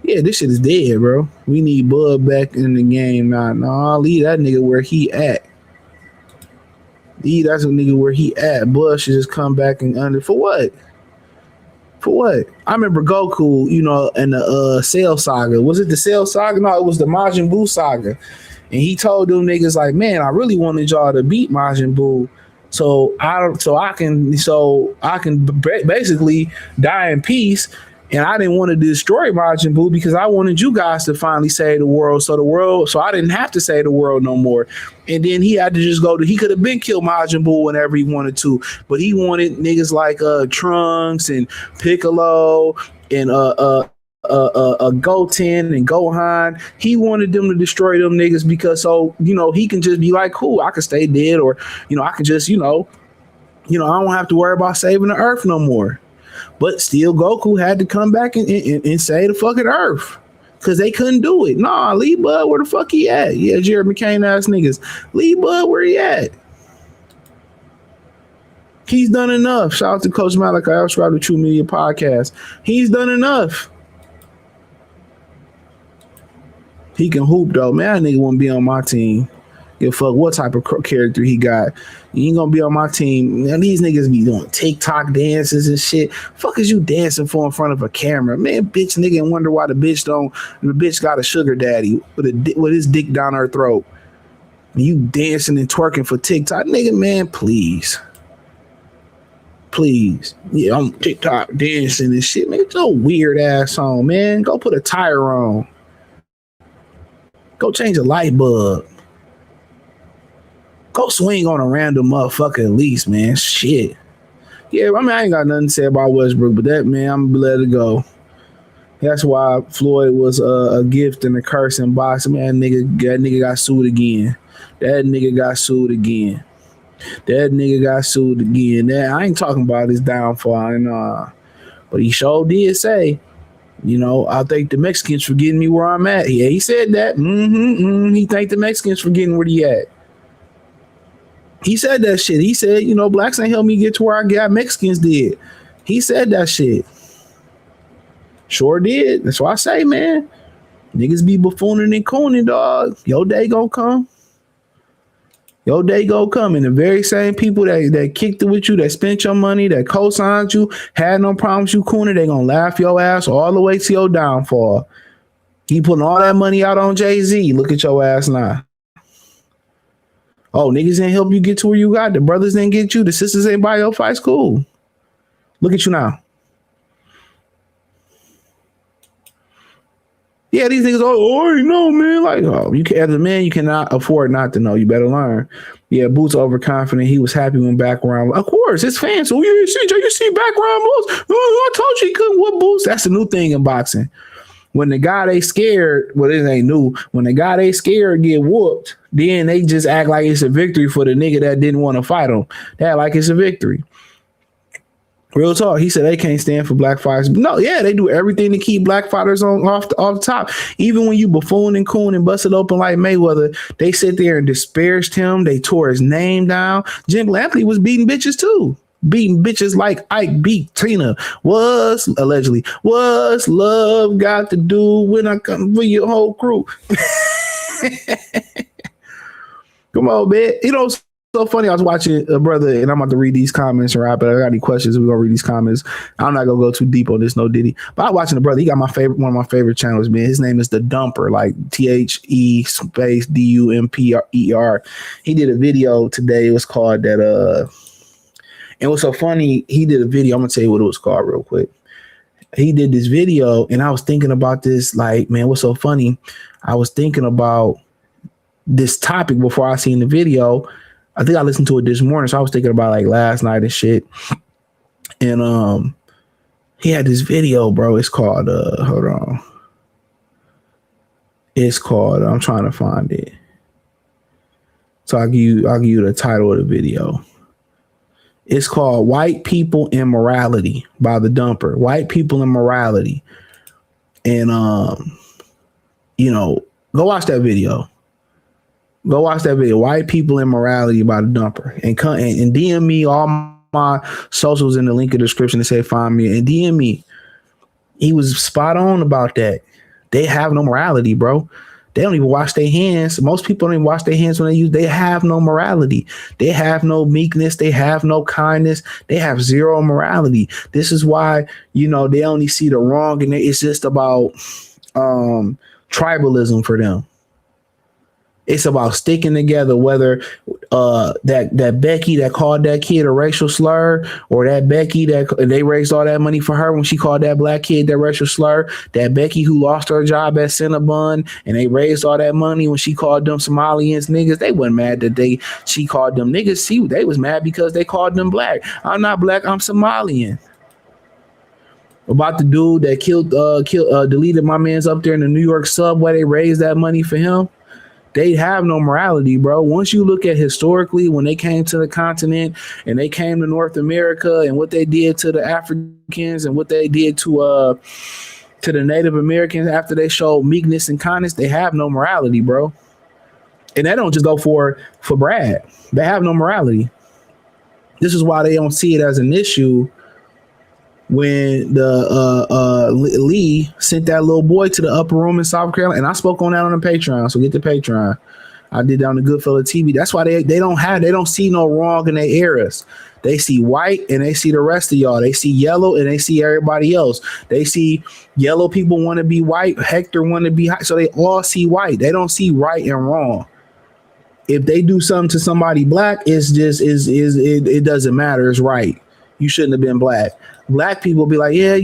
Yeah, this shit is dead, bro. We need Bud back in the game now. Nah, leave that nigga where he at. That's a nigga where he at. Bud should just come back and under for what? For what? I remember Goku, you know, in the Cell Saga. Was it the Cell Saga? No, it was the Majin Buu Saga. And he told them niggas like, man, I really wanted y'all to beat Majin Buu, so I can basically die in peace. And I didn't want to destroy Majin Buu because I wanted you guys to finally save the world. So I didn't have to save the world no more. And then he had to just he could have been killed Majin Buu whenever he wanted to, but he wanted niggas like Trunks and Piccolo and Goten and Gohan. He wanted them to destroy them niggas because he can just be like, cool, I can stay dead, or I can just I don't have to worry about saving the earth no more. But still, Goku had to come back and save the fucking earth because they couldn't do it. Nah, leave Bud where the fuck he at? Yeah, Jared McCain ass niggas. Leave Bud where he at. He's done enough. Shout out to Coach Malachi. I subscribe to True Media Podcast. He's done enough. He can hoop though. Man, that nigga won't be on my team. Give a fuck what type of character he got. You ain't gonna be on my team. Man, these niggas be doing TikTok dances and shit. Fuck is you dancing for in front of a camera? Man, bitch nigga, and wonder why the bitch got a sugar daddy with his dick down her throat. You dancing and twerking for TikTok. Nigga, man, please. Please. Yeah, I'm TikTok dancing and shit. Man, get your weird ass on, man. Go put a tire on. Go change a light bulb. Go swing on a random motherfucker at least, man. Shit. Yeah, I mean, I ain't got nothing to say about Westbrook, but that, man, I'm gonna let it go. That's why Floyd was a gift and a curse in boxing. Man, that nigga got sued again. That nigga got sued again. I ain't talking about his downfall, but he sure did say, I'll thank the Mexicans for getting me where I'm at. Yeah, he said that. He thanked the Mexicans for getting where he at. He said that shit. He said, blacks ain't helped me get to where I got. Mexicans did. He said that shit. Sure did. That's why I say, man, niggas be buffooning and cooning, dog. Your day gonna come. And the very same people that kicked it with you, that spent your money, that co-signed you, had no problems you cooning, they gonna laugh your ass all the way to your downfall. He putting all that money out on Jay-Z. Look at your ass now. Oh, niggas ain't help you get to where you got. The brothers didn't get you. The sisters ain't buy your fight. Cool. Look at you now. Yeah, these niggas, you know, man. Like, as a man, you cannot afford not to know. You better learn. Yeah, Boots overconfident. He was happy when background. Of course, his fans. So you see background Boots. I told you he couldn't whoop Boots. That's the new thing in boxing. When the guy they scared, well, it ain't new. When the guy they scared get whooped, then they just act like it's a victory for the nigga that didn't want to fight him. They act like it's a victory. Real talk. He said they can't stand for black fighters. No, yeah, they do everything to keep black fighters off the top. Even when you buffoon and coon and busted open like Mayweather, they sit there and disparaged him. They tore his name down. Jim Lampley was beating bitches too. Beating bitches like Ike beat Tina. What's love got to do when I come for your whole crew? Come on, man. So funny. I was watching a brother, and I'm about to read these comments, right? But I got any questions? We're gonna read these comments. I'm not gonna go too deep on this, no Diddy. But I was watching a brother. He got one of my favorite channels, man. His name is The Dumper, like THE space DUMPER. He did a video today. It was called that. And what's so funny? He did a video. I'm gonna tell you what it was called real quick. He did this video, and I was thinking about this. Like, man, what's so funny? I was thinking about this topic before I seen the video. I think I listened to it this morning, so I was thinking about like last night and shit. And he had this video, bro. It's called hold on. It's called, I'm trying to find it. So I'll give you the title of the video. It's called White People and Morality by The Dumper. White People and Morality. And Go watch that video. Go watch that video. White people immorality about a dumper. And come and DM me all my socials in the link in the description to say find me and DM me. He was spot on about that. They have no morality, bro. They don't even wash their hands. Most people don't even wash their hands when they have no morality. They have no meekness. They have no kindness. They have zero morality. This is why, they only see the wrong and it's just about tribalism for them. It's about sticking together, whether that Becky that called that kid a racial slur, or that Becky that they raised all that money for her when she called that black kid that racial slur, that Becky who lost her job at Cinnabon and they raised all that money when she called them Somalians niggas. They wasn't mad that she called them niggas. See, they was mad because they called them black. I'm not black, I'm Somalian. About the dude that deleted my man's up there in the New York subway, they raised that money for him. They have no morality, bro. Once you look at historically, when they came to the continent and they came to North America and what they did to the Africans and what they did to the Native Americans after they showed meekness and kindness, they have no morality, bro. And that don't just go for Brad. They have no morality. This is why they don't see it as an issue when the Lee sent that little boy to the upper room in South Carolina, and I spoke on that on the Patreon. So get the Patreon. I did that on the Goodfella TV. That's why they don't see no wrong in their eras. They see white and they see the rest of y'all. They see yellow and they see everybody else. They see yellow people want to be white. Hector want to be high. So they all see white. They don't see right and wrong. If they do something to somebody black, it's just it doesn't matter. It's right. You shouldn't have been black. Black people be like, yeah,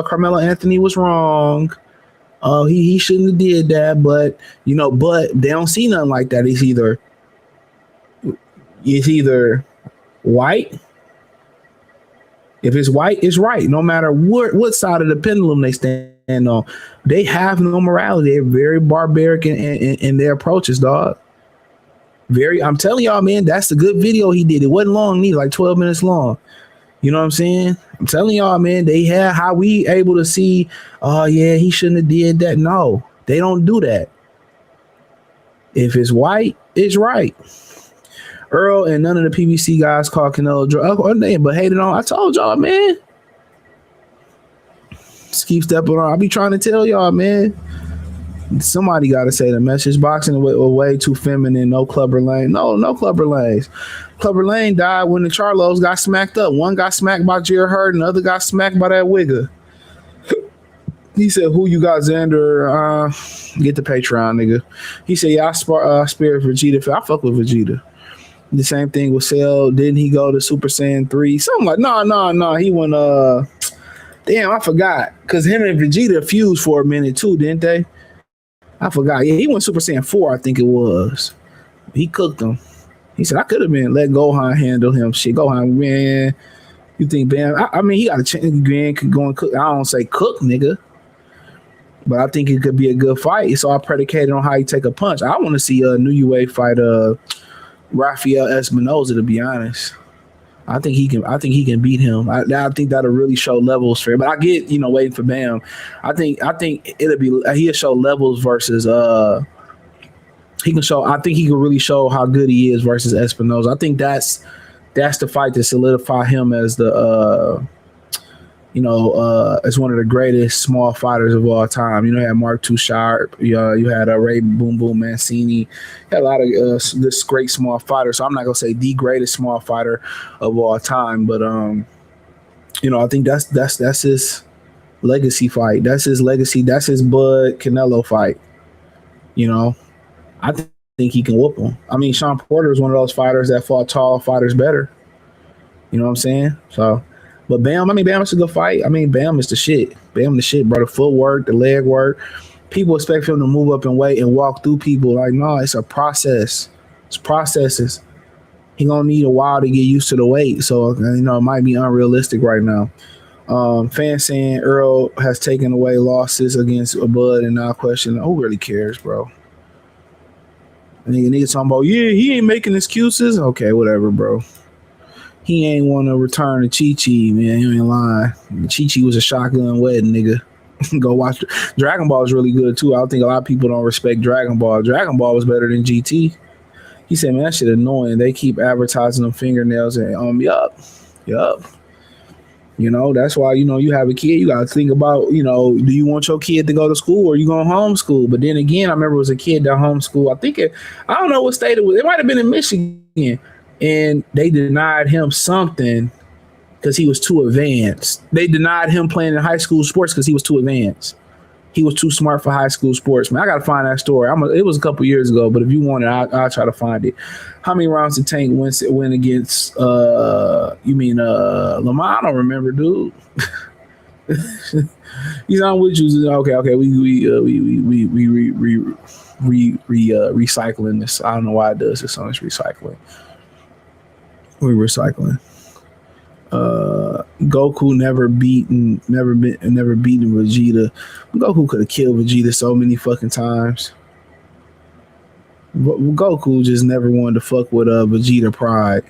Carmelo Anthony was wrong. He shouldn't have did that, but they don't see nothing like that. It's either white. If it's white, it's right. No matter what side of the pendulum they stand on, they have no morality. They're very barbaric in their approaches, dog. I'm telling y'all, man, that's a good video he did. It wasn't long, neither, like 12 minutes long. You know what I'm saying? I'm telling y'all, man, they have how we able to see, oh, yeah, he shouldn't have did that. No, they don't do that. If it's white, it's right. Earl and none of the PBC guys called Canelo but hated on. I told y'all, man. Just keep stepping on. I be trying to tell y'all, man. Somebody got to say the message. Boxing was way too feminine. No Clubber Lane. No Clubber Lanes. Clubber Lane died when the Charlos got smacked up. One got smacked by Jared Hurd and the other got smacked by that Wigger. He said, who you got, Xander? Get the Patreon, nigga. He said, yeah, I spared Vegeta. I fuck with Vegeta. The same thing with Cell. Didn't he go to Super Saiyan 3? Something like, no. He went, damn, I forgot. Because him and Vegeta fused for a minute too, didn't they? I forgot. Yeah, he went Super Saiyan 4, I think it was. He cooked him. He said, I could have been let Gohan handle him. Shit, Gohan, man. You think, Bam? I mean, he got a chance. Grand could go and cook. I don't say cook, nigga. But I think it could be a good fight. It's all predicated on how you take a punch. I want to see a New UA fight Rafael Espinoza, to be honest. I think he can beat him. I think that'll really show levels for him. But I get, waiting for Bam. I think he'll show levels versus he can show. I think he can really show how good he is versus Espinoza. I think that's the fight to solidify him as the as one of the greatest small fighters of all time. You had Mark Too Sharp. You had Ray Boom Boom Mancini. You had a lot of this great small fighter. So I'm not gonna say the greatest small fighter of all time, but I think that's his legacy fight. That's his legacy. That's his Bud Canelo fight. I think he can whoop him. I mean, Sean Porter is one of those fighters that fought tall fighters better. You know what I'm saying? So. But Bam is a good fight. I mean, Bam is the shit. Bam the shit, bro. The footwork, the leg work. People expect him to move up in weight and walk through people. Like, no, it's a process. It's processes. He gonna need a while to get used to the weight. So, it might be unrealistic right now. Fans saying Earl has taken away losses against Bud and now question, who really cares, bro? Nigga talking about, yeah, he ain't making excuses. Okay, whatever, bro. He ain't want to return to Chi-Chi, man. You ain't lying. Chi-Chi was a shotgun wedding, nigga. Go watch. Dragon Ball is really good too. I don't think a lot of people don't respect Dragon Ball. Dragon Ball was better than GT. He said, man, that shit annoying. They keep advertising them fingernails and yup. You know, that's why, you know, you have a kid, you got to think about, you know, do you want your kid to go to school or you going to homeschool? But then again, I remember it was a kid that homeschool. I don't know what state it was. It might have been in Michigan. And they denied him something because he was too advanced. They denied him playing in high school sports because he was too advanced. He was too smart for high school sports. Man, I got to find that story. It was a couple years ago, but if you want it, I'll try to find it. How many rounds did Tank win against, Lamar? I don't remember, dude. He's on with you. Okay. We recycling this. I don't know why it does this on this recycling. We're recycling. Goku never beaten Vegeta. Goku could have killed Vegeta so many fucking times. Goku just never wanted to fuck with Vegeta pride.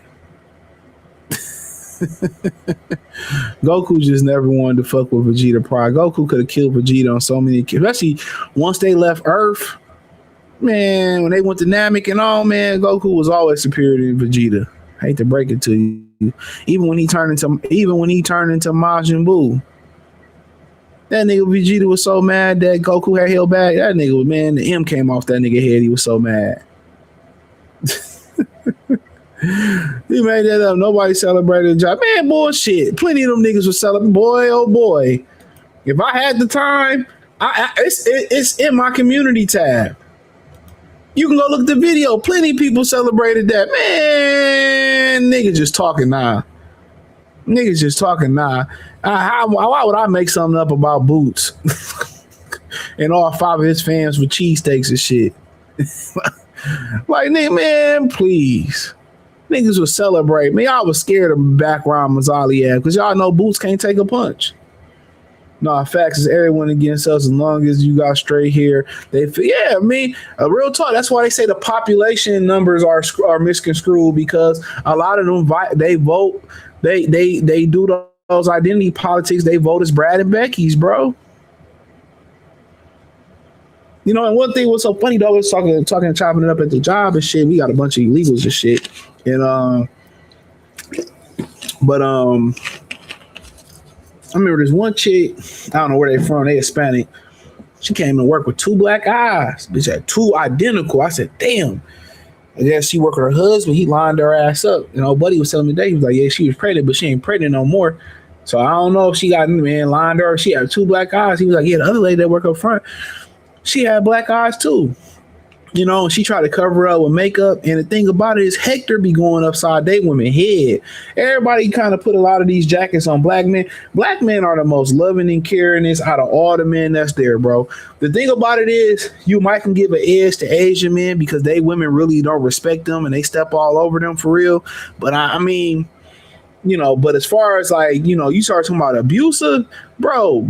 Goku just never wanted to fuck with Vegeta pride. Goku could have killed Vegeta on so many, especially once they left Earth. Man, when they went to Namek and all, man, Goku was always superior to Vegeta. I hate to break it to you. Even when he turned into Majin Buu, that nigga Vegeta was so mad that Goku had held back. That nigga, man, the M came off that nigga head. He was so mad. He made that up. Nobody celebrated the job. Man, bullshit. Plenty of them niggas were celebrating. Boy, oh boy. If I had the time, it's in my community tab. You can go look at the video. Plenty of people celebrated that. Man, niggas just talking now. Why would I make something up about Boots? And all 5 of his fans with cheesesteaks and shit. Like, nigga, man, please. Niggas would celebrate. Man, y'all was scared of background Mazzali because y'all know Boots can't take a punch. No, facts is everyone against us as long as you got straight hair. Real talk. That's why they say the population numbers are misconstrued because a lot of them they vote. They do those identity politics. They vote as Brad and Becky's, bro. You know, and one thing was so funny though, was talking and chopping it up at the job and shit. We got a bunch of illegals and shit, and I remember this one chick, I don't know where they from, they Hispanic. She came and worked with 2 black eyes. Bitch had 2 identical. I said, damn. I guess she worked with her husband. He lined her ass up. You know, buddy was telling me that. He was like, yeah, she was pregnant, but she ain't pregnant no more. So I don't know if she got, lined her. She had 2 black eyes. He was like, yeah, the other lady that worked up front, she had black eyes too. You know, she tried to cover up with makeup. And the thing about it is Hector be going upside they women head. Everybody kind of put a lot of these jackets on black men. Black men are the most loving and caringest out of all the men that's there, bro. The thing about it is you might can give an edge to Asian men because they women really don't respect them and they step all over them for real. But I mean, you know, but as far as like, you know, you start talking about abusive, bro,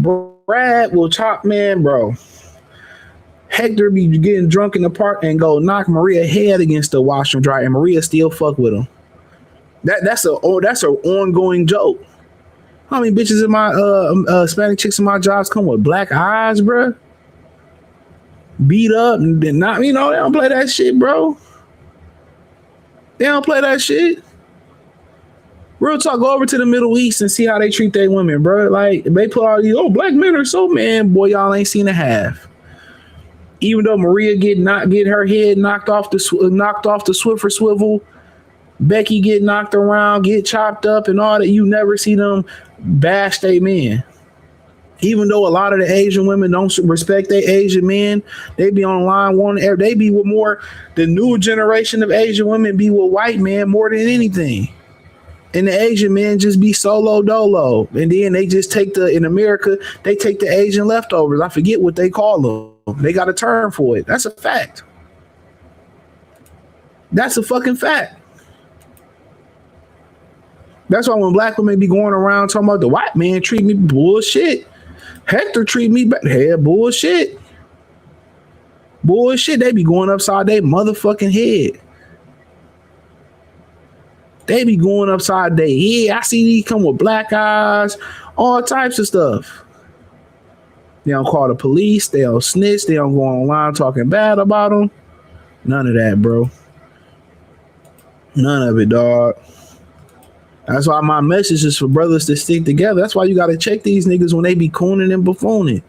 Brad will chop, man, bro. Hector be getting drunk in the park and go knock Maria head against the washer and dryer, and Maria still fuck with him. That's an ongoing joke. How many bitches in my Hispanic chicks in my jobs come with black eyes, bro? Beat up and then not, you know, they don't play that shit, bro. They don't play that shit. Real talk, go over to the Middle East and see how they treat their women, bro. Like they put all these, black men are so man, boy, y'all ain't seen a half. Even though Maria get her head knocked off the Swiffer swivel, Becky get knocked around, get chopped up, and all that. You never see them bash they men. Even though a lot of the Asian women don't respect their Asian men, they be online wanting. They be with more. The new generation of Asian women be with white men more than anything. And the Asian men just be solo dolo. And then they just in America, they take the Asian leftovers. I forget what they call them. They got a term for it. That's a fact. That's a fucking fact. That's why when black women be going around talking about the white man treat me bullshit. Hector treat me bad. Hey, bullshit. Bullshit. They be going upside their motherfucking head. They be going upside their head. I see these come with black eyes, all types of stuff. They don't call the police. They don't snitch. They don't go online talking bad about them. None of that, bro. None of it, dog. That's why my message is for brothers to stick together. That's why you got to check these niggas when they be cooning and buffooning.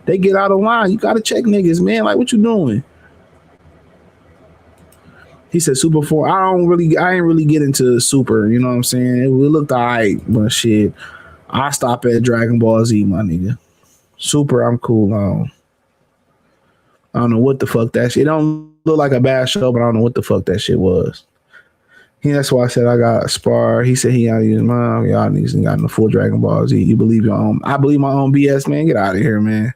They get out of line. You got to check niggas, man. Like, what you doing? He said Super 4. I ain't really get into Super, you know what I'm saying? It looked alright, but shit. I stop at Dragon Ball Z, my nigga. Super, I'm cool on. I don't know what the fuck that shit. It don't look like a bad show, but I don't know what the fuck that shit was. That's why I said I got Spar. He said he got his mom. Y'all niggas ain't got no full Dragon Ball Z. You believe your own? I believe my own BS, man. Get out of here, man.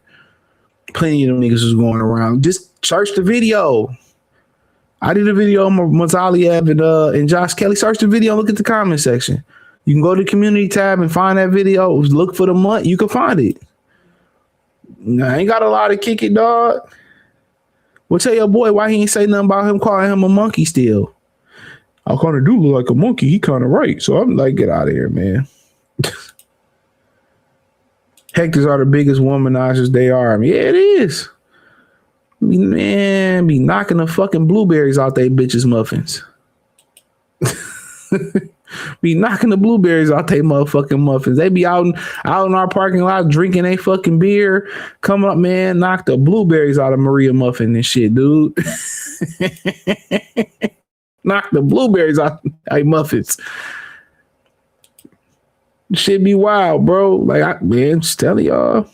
Plenty of them niggas was going around. Just search the video. I did a video on Mazaliev and Josh Kelly. Search the video and look at the comment section. You can go to the community tab and find that video. Look for the month. You can find it. I ain't got a lot to kick it, dog. Well, tell your boy why he ain't say nothing about him calling him a monkey still. I kind of do look like a monkey. He kind of right. So I'm like, get out of here, man. Hectors are the biggest womanizers they are. I mean, yeah, it is. I mean, man, be knocking the fucking blueberries out they bitches' muffins. Be knocking the blueberries out they motherfucking muffins. They be out in our parking lot drinking a fucking beer. Come up, man, knock the blueberries out of Maria muffin and shit, dude. Knock the blueberries out of muffins. Shit be wild, bro. Like, man, just telling y'all.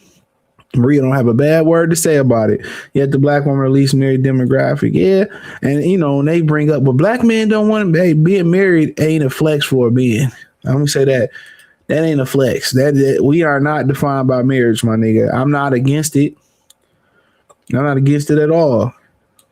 Maria don't have a bad word to say about it. Yet the black woman released married demographic. Yeah. And, you know, when they bring up, but black men don't want to, hey, being married ain't a flex for a being. I'm going to say that. That ain't a flex. That we are not defined by marriage, my nigga. I'm not against it. I'm not against it at all.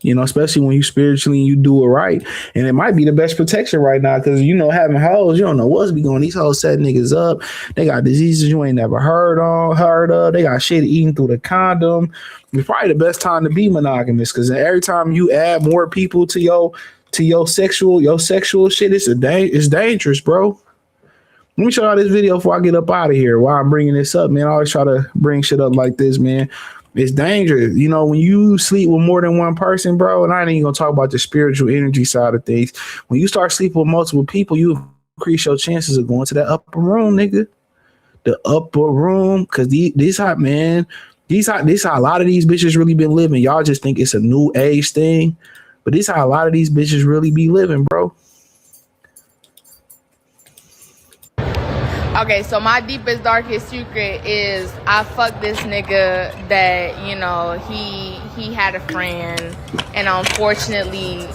You know, especially when you spiritually and you do it right. And it might be the best protection right now because, you know, having hoes, you don't know what's be going. These hoes set niggas up. They got diseases you ain't never heard of. They got shit eating through the condom. It's probably the best time to be monogamous because every time you add more people to your sexual shit, it's dangerous, bro. Let me show y'all this video before I get up out of here. While I'm bringing this up, man, I always try to bring shit up like this, man. It's dangerous. You know, when you sleep with more than one person, bro, and I ain't even gonna talk about the spiritual energy side of things. When you start sleeping with multiple people, you increase your chances of going to that upper room, nigga. The upper room. Cause this how a lot of these bitches really been living. Y'all just think it's a new age thing. But this how a lot of these bitches really be living, bro. Okay, so my deepest, darkest secret is I fucked this nigga that, you know, he had a friend, and unfortunately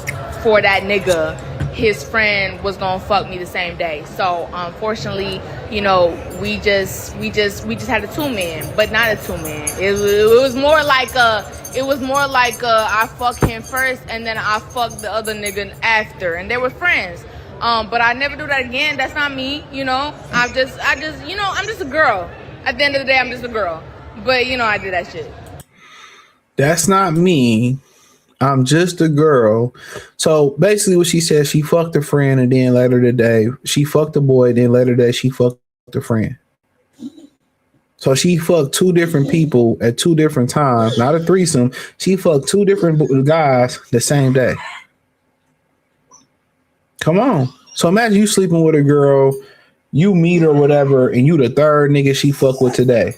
for that nigga, his friend was gonna fuck me the same day. So unfortunately, you know, we just had a 2-man, but not a 2-man. It was more like I fucked him first and then I fucked the other nigga after, and they were friends. But I never do that again. That's not me, you know. I just, you know, I'm just a girl. At the end of the day, I'm just a girl. But, you know, I did that shit. That's not me. I'm just a girl. So basically what she said, she fucked a friend and then later today, she fucked a boy, then later today, she fucked a friend. So she fucked 2 different people at 2 different times, not a threesome. She fucked 2 different guys the same day. Come on. So imagine you sleeping with a girl, you meet her, whatever, and you the 3rd nigga she fuck with today.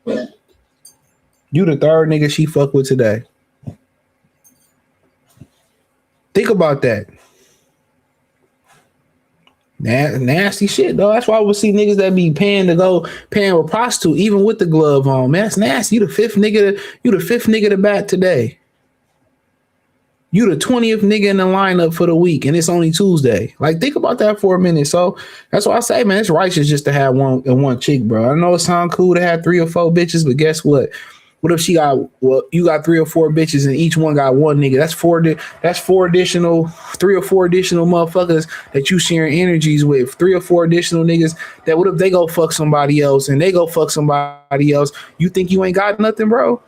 You the 3rd nigga she fuck with today. Think about that. Nasty shit, though. That's why we'll see niggas that be paying with prostitute, even with the glove on. Man, that's nasty. You the 5th nigga to bat today. You the 20th nigga in the lineup for the week, and it's only Tuesday. Like, think about that for a minute. So that's why I say, man, it's righteous just to have one chick, bro. I know it sounds cool to have 3 or 4 bitches, but guess what? What if you got 3 or 4 bitches and each one got one nigga? That's 3 or 4 additional motherfuckers that you sharing energies with. 3 or 4 additional niggas that what if they go fuck somebody else and they go fuck somebody else? You think you ain't got nothing, bro?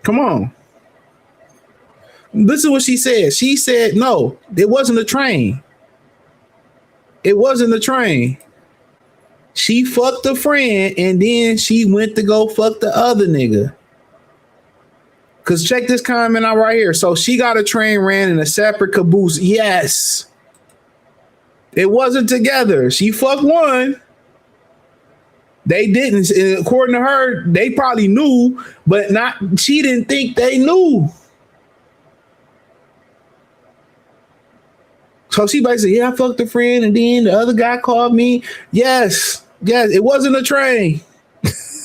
Come on. Listen to what she said. She said, no, it wasn't a train. It wasn't a train. She fucked a friend and then she went to go fuck the other nigga. Cause check this comment out right here. So she got a train ran in a separate caboose. Yes. It wasn't together. She fucked one. They didn't. According to her, they probably knew, but not. She didn't think they knew. So she basically, yeah, I fucked a friend, and then the other guy called me. Yes, it wasn't a train.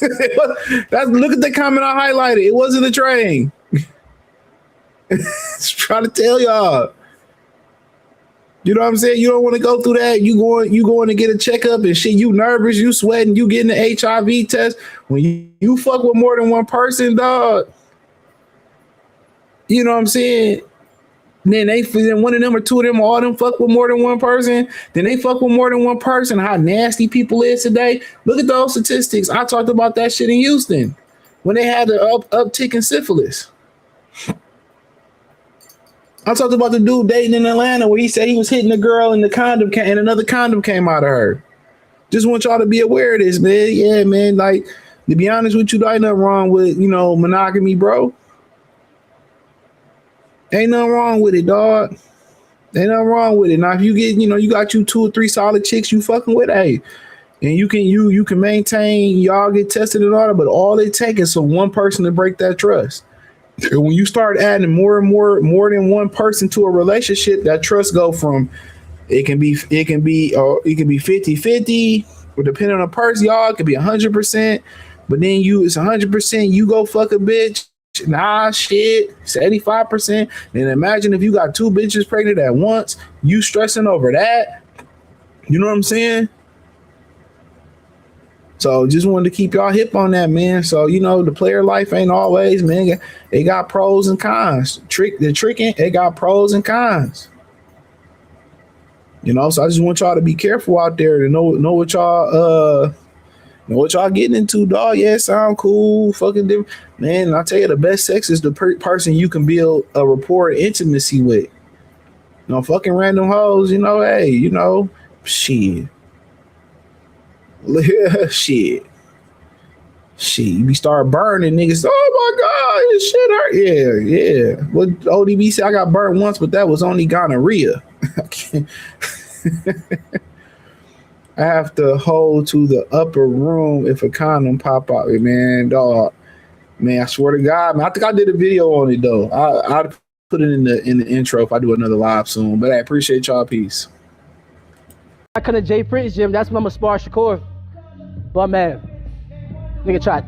Look at the comment I highlighted. It wasn't a train. Just trying to tell y'all. You know what I'm saying? You don't want to go through that. You going to get a checkup and shit. You nervous, you sweating, you getting the HIV test. When you fuck with more than one person, dog. You know what I'm saying? Then one of them or two of them, all them fuck with more than one person. Then they fuck with more than one person. How nasty people is today. Look at those statistics. I talked about that shit in Houston when they had the uptick in syphilis. I talked about the dude dating in Atlanta where he said he was hitting a girl and the condom and another condom came out of her. Just want y'all to be aware of this, man. Yeah, man. Like, to be honest with you, there ain't nothing wrong with, monogamy, bro. Ain't nothing wrong with it, dog. Ain't nothing wrong with it. Now, if you get, you got 2 or 3 solid chicks you fucking with, hey, and you can maintain, y'all get tested and all that, but all it takes is for one person to break that trust. When you start adding more than one person to a relationship, that trust go from it can be 50-50, or depending on the person, y'all, it could be 100%, but then it's 100%, you go fuck a bitch. Nah, shit, it's 85%. Then imagine if you got 2 bitches pregnant at once, you stressing over that. You know what I'm saying? So just wanted to keep y'all hip on that, man. So, the player life ain't always, man. It got pros and cons. The tricking, it got pros and cons. So I just want y'all to be careful out there to know what y'all getting into, dog. Yeah, sound cool, fucking different. Man, I'll tell you, the best sex is the person you can build a rapport and intimacy with. Fucking random hoes, hey, shit. Shit, you be start burning niggas. Oh my God, this shit hurt. Yeah. What ODB said, I got burned once, but that was only gonorrhea. I have to hold to the upper room if a condom pop out. Man, dog. Man, I swear to God, man. I think I did a video on it though. I'll put it in the intro if I do another live soon. But I appreciate y'all. Peace. I come to Jay Prince gym. That's when I'm gonna spar Shakur. But man, nigga tried